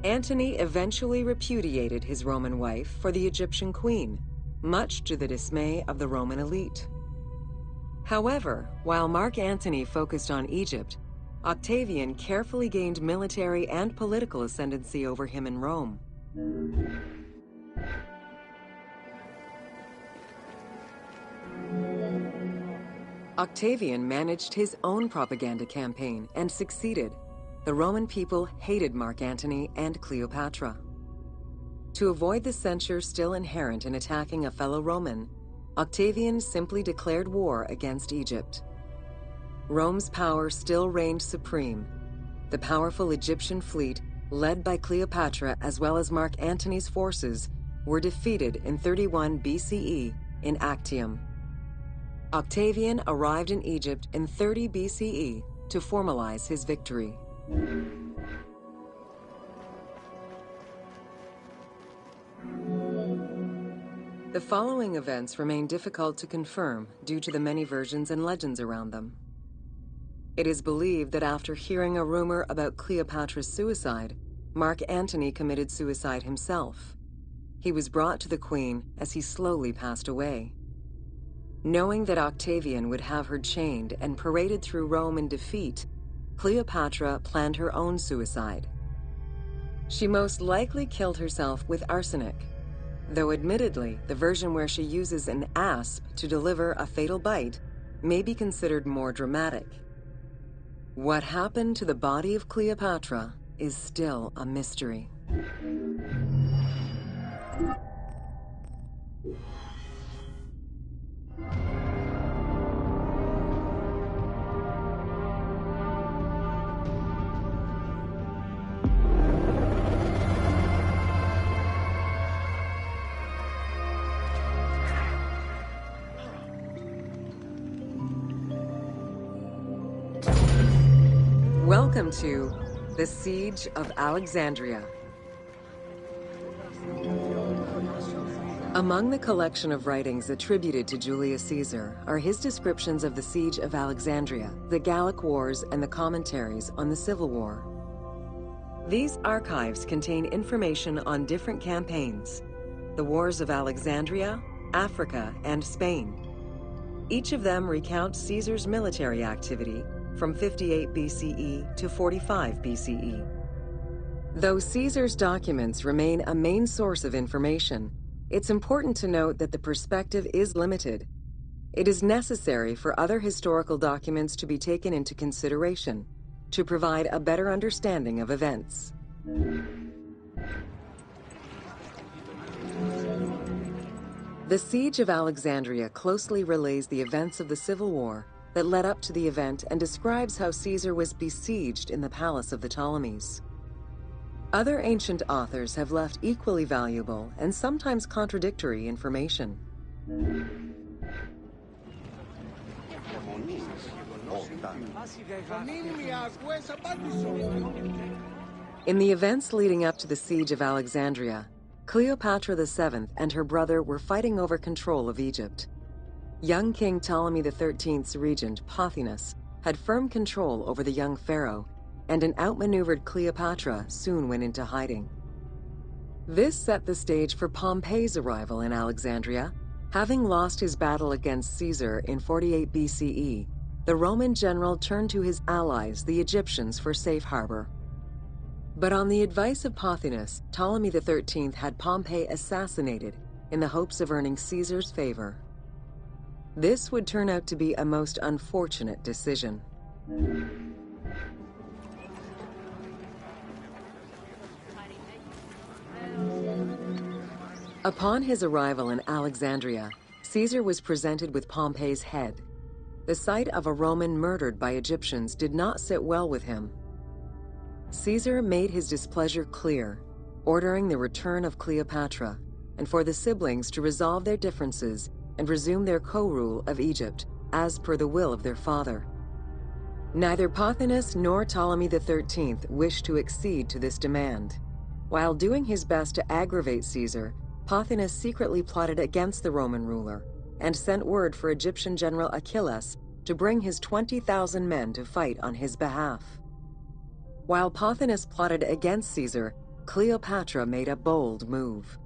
Antony eventually repudiated his Roman wife for the Egyptian queen, much to the dismay of the Roman elite. However, while Mark Antony focused on Egypt, Octavian carefully gained military and political ascendancy over him in Rome. Octavian managed his own propaganda campaign and succeeded. The Roman people hated Mark Antony and Cleopatra. To avoid the censure still inherent in attacking a fellow Roman, Octavian simply declared war against Egypt. Rome's power still reigned supreme. The powerful Egyptian fleet, led by Cleopatra as well as Mark Antony's forces, were defeated in 31 BCE in Actium. Octavian arrived in Egypt in 30 BCE to formalize his victory. The following events remain difficult to confirm due to the many versions and legends around them. It is believed that after hearing a rumor about Cleopatra's suicide, Mark Antony committed suicide himself. He was brought to the queen as he slowly passed away. Knowing that Octavian would have her chained and paraded through Rome in defeat, Cleopatra planned her own suicide. She most likely killed herself with arsenic, though admittedly, the version where she uses an asp to deliver a fatal bite may be considered more dramatic. What happened to the body of Cleopatra is still a mystery. Welcome to the Siege of Alexandria. Among the collection of writings attributed to Julius Caesar are his descriptions of the Siege of Alexandria, the Gallic Wars, and the commentaries on the Civil War. These archives contain information on different campaigns, the Wars of Alexandria, Africa, and Spain. Each of them recounts Caesar's military activity from 58 BCE to 45 BCE. Though Caesar's documents remain a main source of information, it's important to note that the perspective is limited. It is necessary for other historical documents to be taken into consideration to provide a better understanding of events. The Siege of Alexandria closely relays the events of the civil war that led up to the event and describes how Caesar was besieged in the palace of the Ptolemies. Other ancient authors have left equally valuable and sometimes contradictory information. In the events leading up to the Siege of Alexandria, Cleopatra VII and her brother were fighting over control of Egypt. Young King Ptolemy XIII's regent, Pothinus, had firm control over the young pharaoh, and an outmaneuvered Cleopatra soon went into hiding. This set the stage for Pompey's arrival in Alexandria. Having lost his battle against Caesar in 48 BCE, the Roman general turned to his allies, the Egyptians, for safe harbor. But on the advice of Pothinus, Ptolemy XIII had Pompey assassinated in the hopes of earning Caesar's favor. This would turn out to be a most unfortunate decision. Upon his arrival in Alexandria, Caesar was presented with Pompey's head. The sight of a Roman murdered by Egyptians did not sit well with him. Caesar made his displeasure clear, ordering the return of Cleopatra, and for the siblings to resolve their differences and resume their co-rule of Egypt, as per the will of their father. Neither Pothinus nor Ptolemy XIII wished to accede to this demand. While doing his best to aggravate Caesar, Pothinus secretly plotted against the Roman ruler and sent word for Egyptian general Achilles to bring his 20,000 men to fight on his behalf. While Pothinus plotted against Caesar, Cleopatra made a bold move.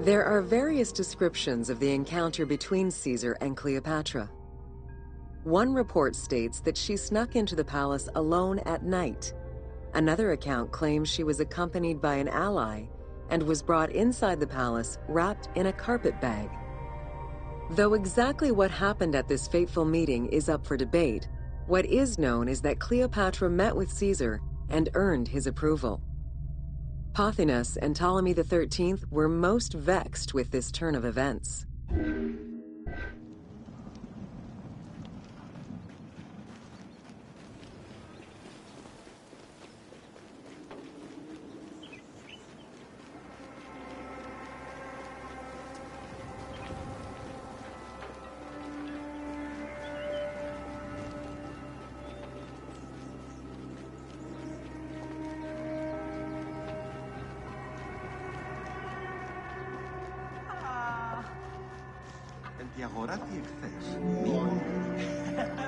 There are various descriptions of the encounter between Caesar and Cleopatra. One report states that she snuck into the palace alone at night. Another account claims she was accompanied by an ally and was brought inside the palace wrapped in a carpet bag. Though exactly what happened at this fateful meeting is up for debate, what is known is that Cleopatra met with Caesar and earned his approval. Pothinus and Ptolemy XIII were most vexed with this turn of events.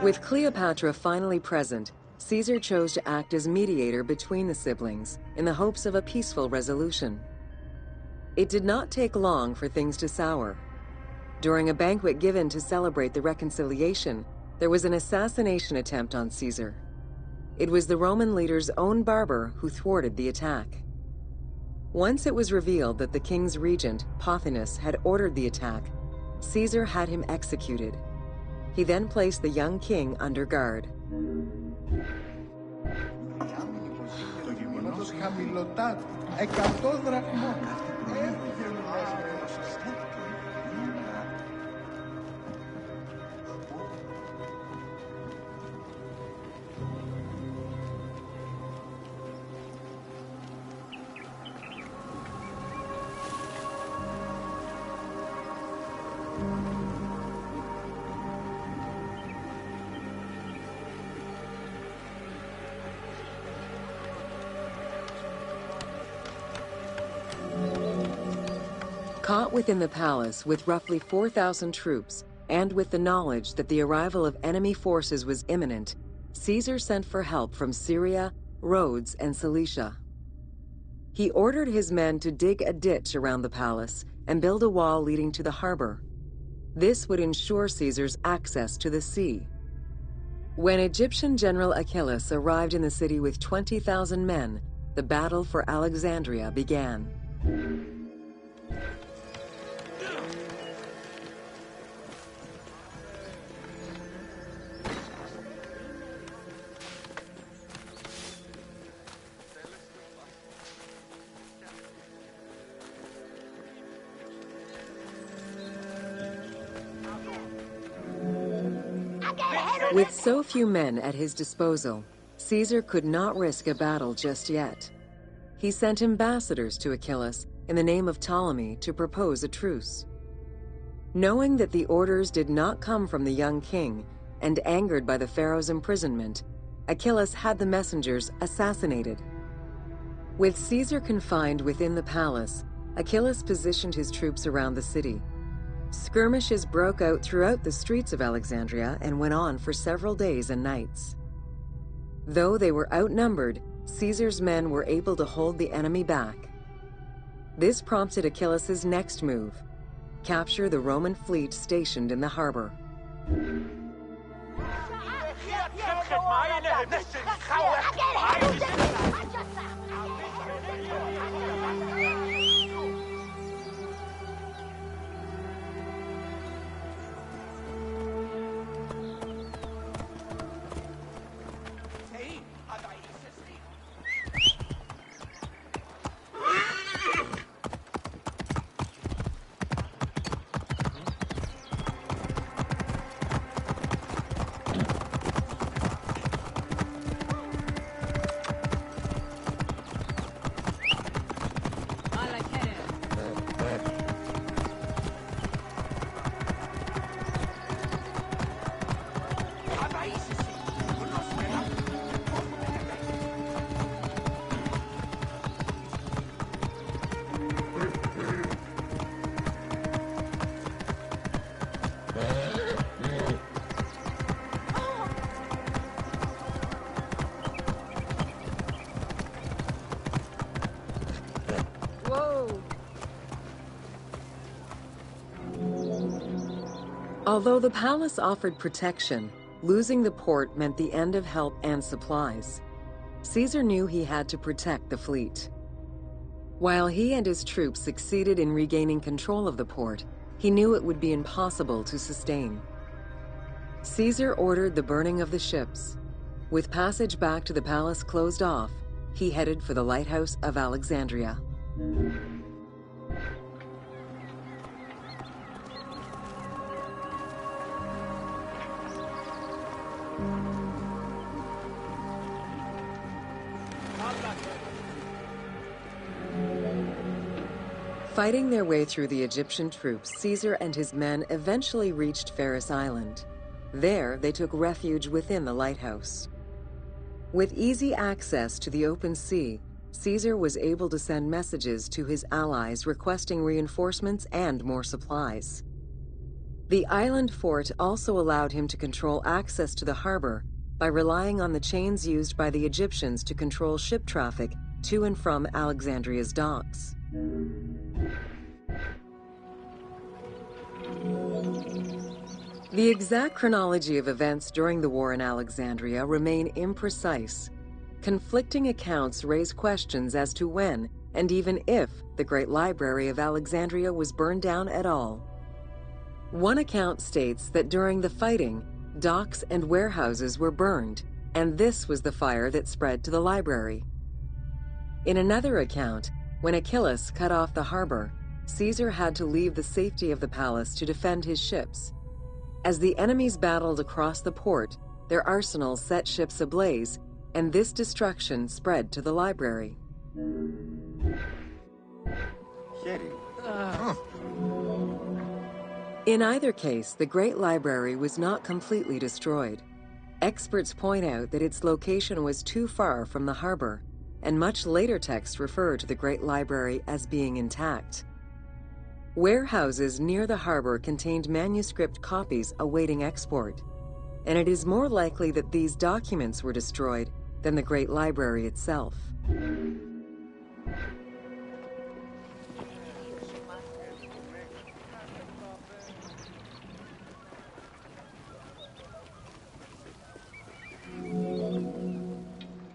With Cleopatra finally present, Caesar chose to act as mediator between the siblings in the hopes of a peaceful resolution. It did not take long for things to sour. During a banquet given to celebrate the reconciliation, there was an assassination attempt on Caesar. It was the Roman leader's own barber who thwarted the attack. Once it was revealed that the king's regent, Pothinus, had ordered the attack, Caesar had him executed. He then placed the young king under guard. Caught within the palace with roughly 4,000 troops, and with the knowledge that the arrival of enemy forces was imminent, Caesar sent for help from Syria, Rhodes, and Cilicia. He ordered his men to dig a ditch around the palace and build a wall leading to the harbor. This would ensure Caesar's access to the sea. When Egyptian General Achillas arrived in the city with 20,000 men, the battle for Alexandria began. With so few men at his disposal, Caesar could not risk a battle just yet. He sent ambassadors to Achillas in the name of Ptolemy to propose a truce. Knowing that the orders did not come from the young king, and angered by the pharaoh's imprisonment, Achillas had the messengers assassinated. With Caesar confined within the palace, Achillas positioned his troops around the city. Skirmishes broke out throughout the streets of Alexandria and went on for several days and nights. Though they were outnumbered, Caesar's men were able to hold the enemy back. This prompted Achillas's next move: capture the Roman fleet stationed in the harbor. Although the palace offered protection, losing the port meant the end of help and supplies. Caesar knew he had to protect the fleet. While he and his troops succeeded in regaining control of the port, he knew it would be impossible to sustain. Caesar ordered the burning of the ships. With passage back to the palace closed off, he headed for the lighthouse of Alexandria. Fighting their way through the Egyptian troops, Caesar and his men eventually reached Pharos Island. There, they took refuge within the lighthouse. With easy access to the open sea, Caesar was able to send messages to his allies requesting reinforcements and more supplies. The island fort also allowed him to control access to the harbor by relying on the chains used by the Egyptians to control ship traffic to and from Alexandria's docks. The exact chronology of events during the war in Alexandria remain imprecise. Conflicting accounts raise questions as to when, and even if, the Great Library of Alexandria was burned down at all. One account states that during the fighting, docks and warehouses were burned, and this was the fire that spread to the library. In another account, when Achillas cut off the harbor, Caesar had to leave the safety of the palace to defend his ships. As the enemies battled across the port, their arsenals set ships ablaze, and this destruction spread to the library. In either case, the Great Library was not completely destroyed. Experts point out that its location was too far from the harbor, and much later texts refer to the Great Library as being intact. Warehouses near the harbor contained manuscript copies awaiting export, and it is more likely that these documents were destroyed than the Great Library itself.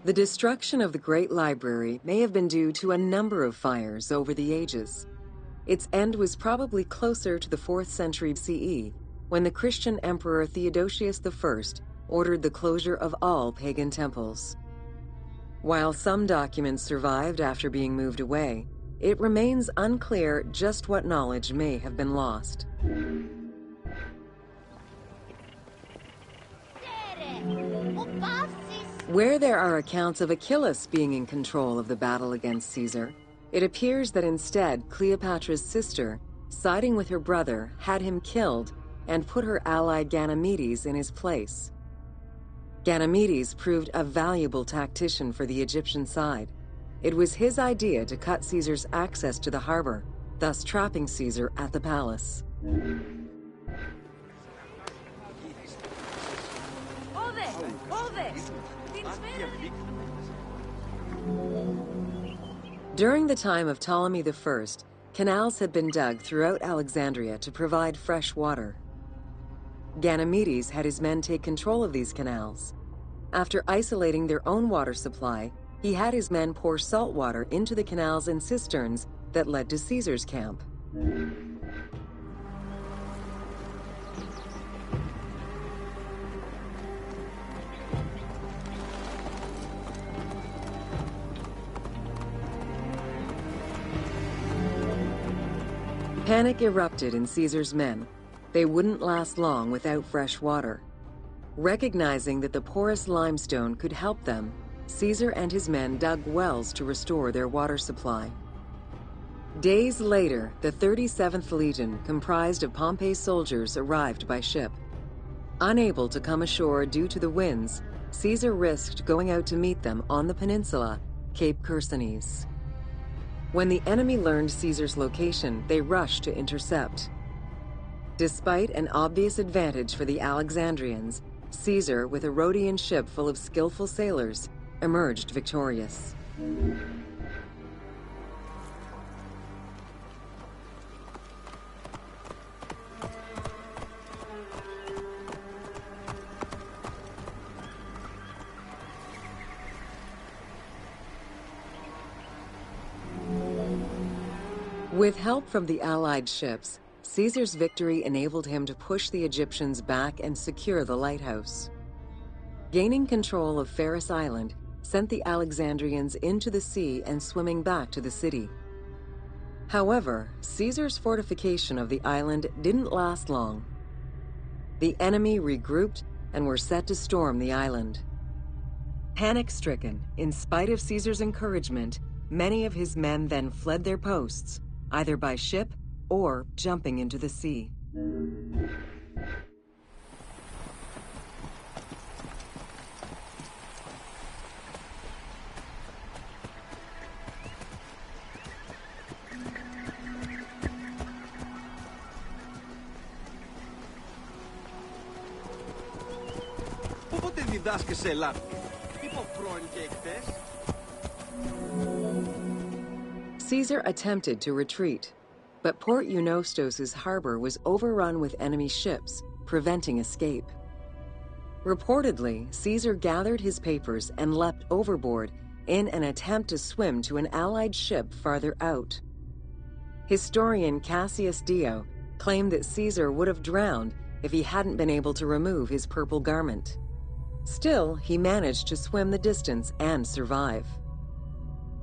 The destruction of the Great Library may have been due to a number of fires over the ages. Its end was probably closer to the 4th century CE, when the Christian Emperor Theodosius I ordered the closure of all pagan temples. While some documents survived after being moved away, it remains unclear just what knowledge may have been lost. Where there are accounts of Achillas being in control of the battle against Caesar, it appears that instead Cleopatra's sister, siding with her brother, had him killed and put her ally Ganymedes in his place. Ganymedes proved a valuable tactician for the Egyptian side. It was his idea to cut Caesar's access to the harbor, thus trapping Caesar at the palace. During the time of Ptolemy I, canals had been dug throughout Alexandria to provide fresh water. Ganymedes had his men take control of these canals. After isolating their own water supply, he had his men pour salt water into the canals and cisterns that led to Caesar's camp. Panic erupted in Caesar's men. They wouldn't last long without fresh water. Recognizing that the porous limestone could help them, Caesar and his men dug wells to restore their water supply. Days later, the 37th Legion, comprised of Pompey's soldiers, arrived by ship. Unable to come ashore due to the winds, Caesar risked going out to meet them on the peninsula, Cape Chersonese. When the enemy learned Caesar's location, they rushed to intercept. Despite an obvious advantage for the Alexandrians, Caesar, with a Rhodian ship full of skillful sailors, emerged victorious. With help from the Allied ships, Caesar's victory enabled him to push the Egyptians back and secure the lighthouse. Gaining control of Pharos Island sent the Alexandrians into the sea and swimming back to the city. However, Caesar's fortification of the island didn't last long. The enemy regrouped and were set to storm the island. Panic-stricken, in spite of Caesar's encouragement, many of his men then fled their posts, either by ship or jumping into the sea. Πότε διδάσκεσαι Ελλάδα? Είπα πρώην και εχθές. Caesar attempted to retreat, but Port Eunostos' harbor was overrun with enemy ships, preventing escape. Reportedly, Caesar gathered his papers and leapt overboard in an attempt to swim to an Allied ship farther out. Historian Cassius Dio claimed that Caesar would have drowned if he hadn't been able to remove his purple garment. Still, he managed to swim the distance and survive.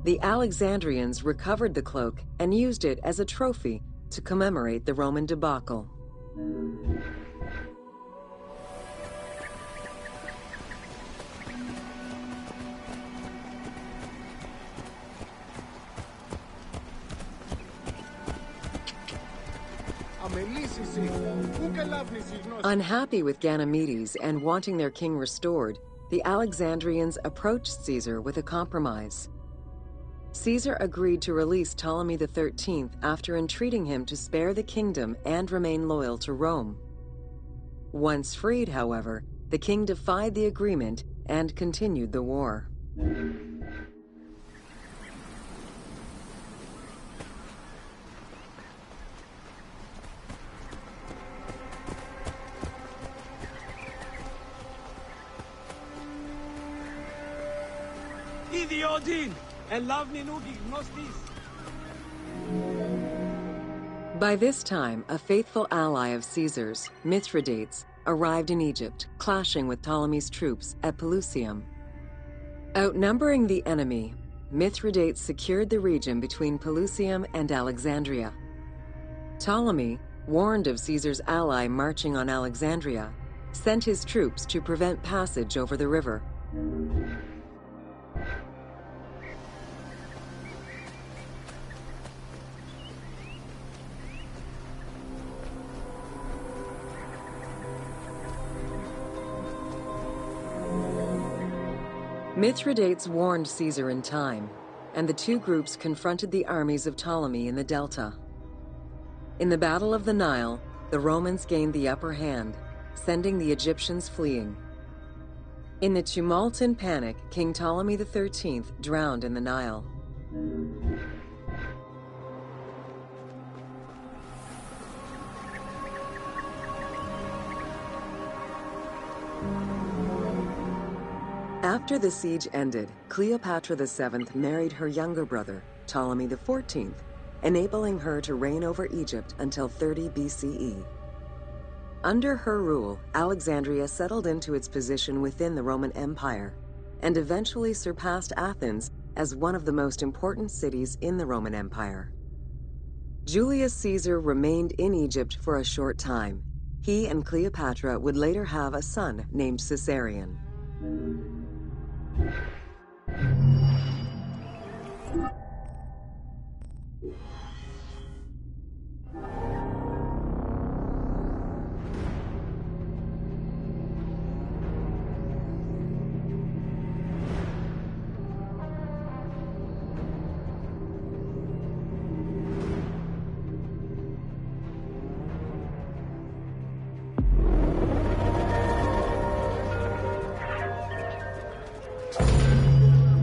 The Alexandrians recovered the cloak and used it as a trophy to commemorate the Roman debacle. Unhappy with Ganymedes and wanting their king restored, the Alexandrians approached Caesar with a compromise. Caesar agreed to release Ptolemy XIII after entreating him to spare the kingdom and remain loyal to Rome. Once freed, however, the king defied the agreement and continued the war. By this time, a faithful ally of Caesar's, Mithridates, arrived in Egypt, clashing with Ptolemy's troops at Pelusium. Outnumbering the enemy, Mithridates secured the region between Pelusium and Alexandria. Ptolemy, warned of Caesar's ally marching on Alexandria, sent his troops to prevent passage over the river. Mithridates warned Caesar in time, and the two groups confronted the armies of Ptolemy in the Delta. In the Battle of the Nile, the Romans gained the upper hand, sending the Egyptians fleeing. In the tumult and panic, King Ptolemy XIII drowned in the Nile. After the siege ended, Cleopatra VII married her younger brother, Ptolemy XIV, enabling her to reign over Egypt until 30 BCE. Under her rule, Alexandria settled into its position within the Roman Empire and eventually surpassed Athens as one of the most important cities in the Roman Empire. Julius Caesar remained in Egypt for a short time. He and Cleopatra would later have a son named Caesarion.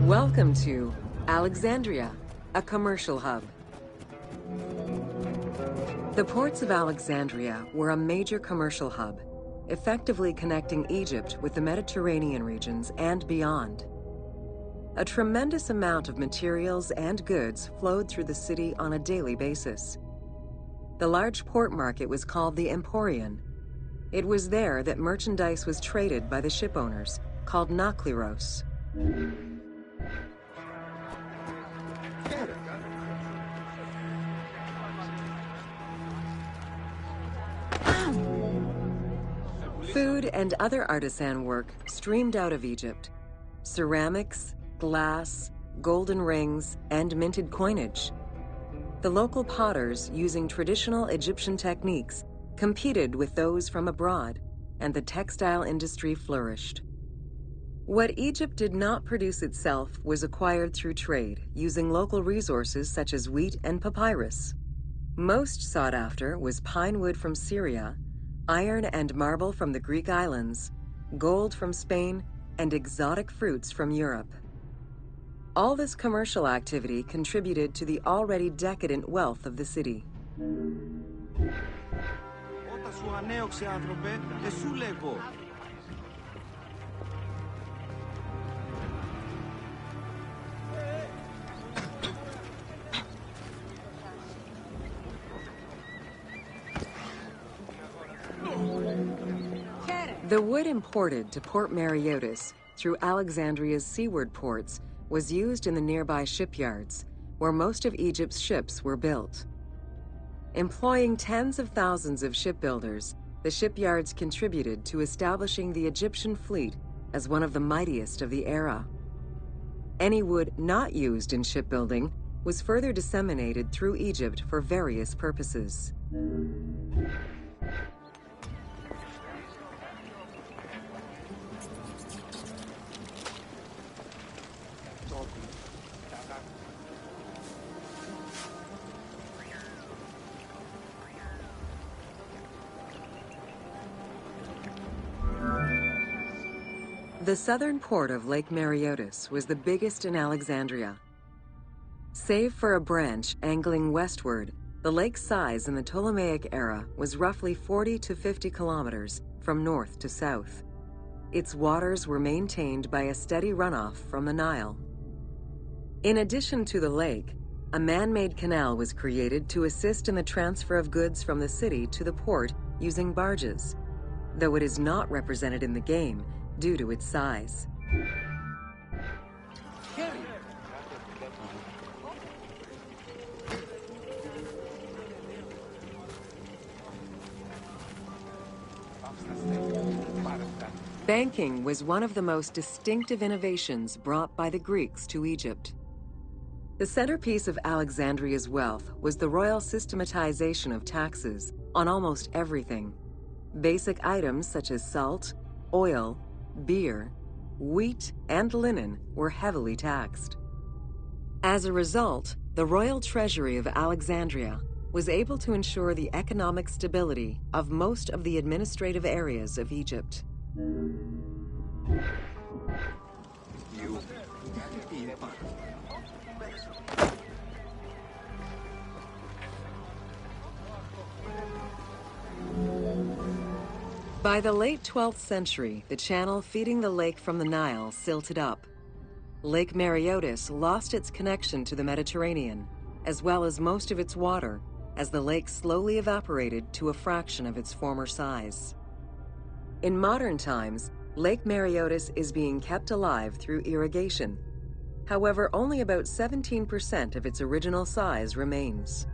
Welcome to Alexandria, a commercial hub. The ports of Alexandria were a major commercial hub, effectively connecting Egypt with the Mediterranean regions and beyond. A tremendous amount of materials and goods flowed through the city on a daily basis. The large port market was called the Emporion. It was there that merchandise was traded by the ship owners, called Nakliros. Food and other artisan work streamed out of Egypt. Ceramics, glass, golden rings, and minted coinage. The local potters, using traditional Egyptian techniques, competed with those from abroad, and the textile industry flourished. What Egypt did not produce itself was acquired through trade, using local resources such as wheat and papyrus. Most sought after was pine wood from Syria, iron and marble from the Greek islands, gold from Spain, and exotic fruits from Europe. All this commercial activity contributed to the already decadent wealth of the city. σου ανέωξε, άνθρωπε, σου λέγω. The wood imported to Port Mareotis through Alexandria's seaward ports was used in the nearby shipyards, where most of Egypt's ships were built. Employing tens of thousands of shipbuilders, the shipyards contributed to establishing the Egyptian fleet as one of the mightiest of the era. Any wood not used in shipbuilding was further disseminated through Egypt for various purposes. The southern port of Lake Mareotis was the biggest in Alexandria. Save for a branch angling westward, the lake's size in the Ptolemaic era was roughly 40 to 50 kilometers from north to south. Its waters were maintained by a steady runoff from the Nile. In addition to the lake, a man-made canal was created to assist in the transfer of goods from the city to the port using barges, though it is not represented in the game due to its size. Banking was one of the most distinctive innovations brought by the Greeks to Egypt. The centerpiece of Alexandria's wealth was the royal systematization of taxes on almost everything. Basic items such as salt, oil, beer, wheat, and linen were heavily taxed. As a result, the royal treasury of Alexandria was able to ensure the economic stability of most of the administrative areas of Egypt. By the late 12th century, the channel feeding the lake from the Nile silted up. Lake Mareotis lost its connection to the Mediterranean, as well as most of its water, as the lake slowly evaporated to a fraction of its former size. In modern times, Lake Mareotis is being kept alive through irrigation. However, only about 17% of its original size remains.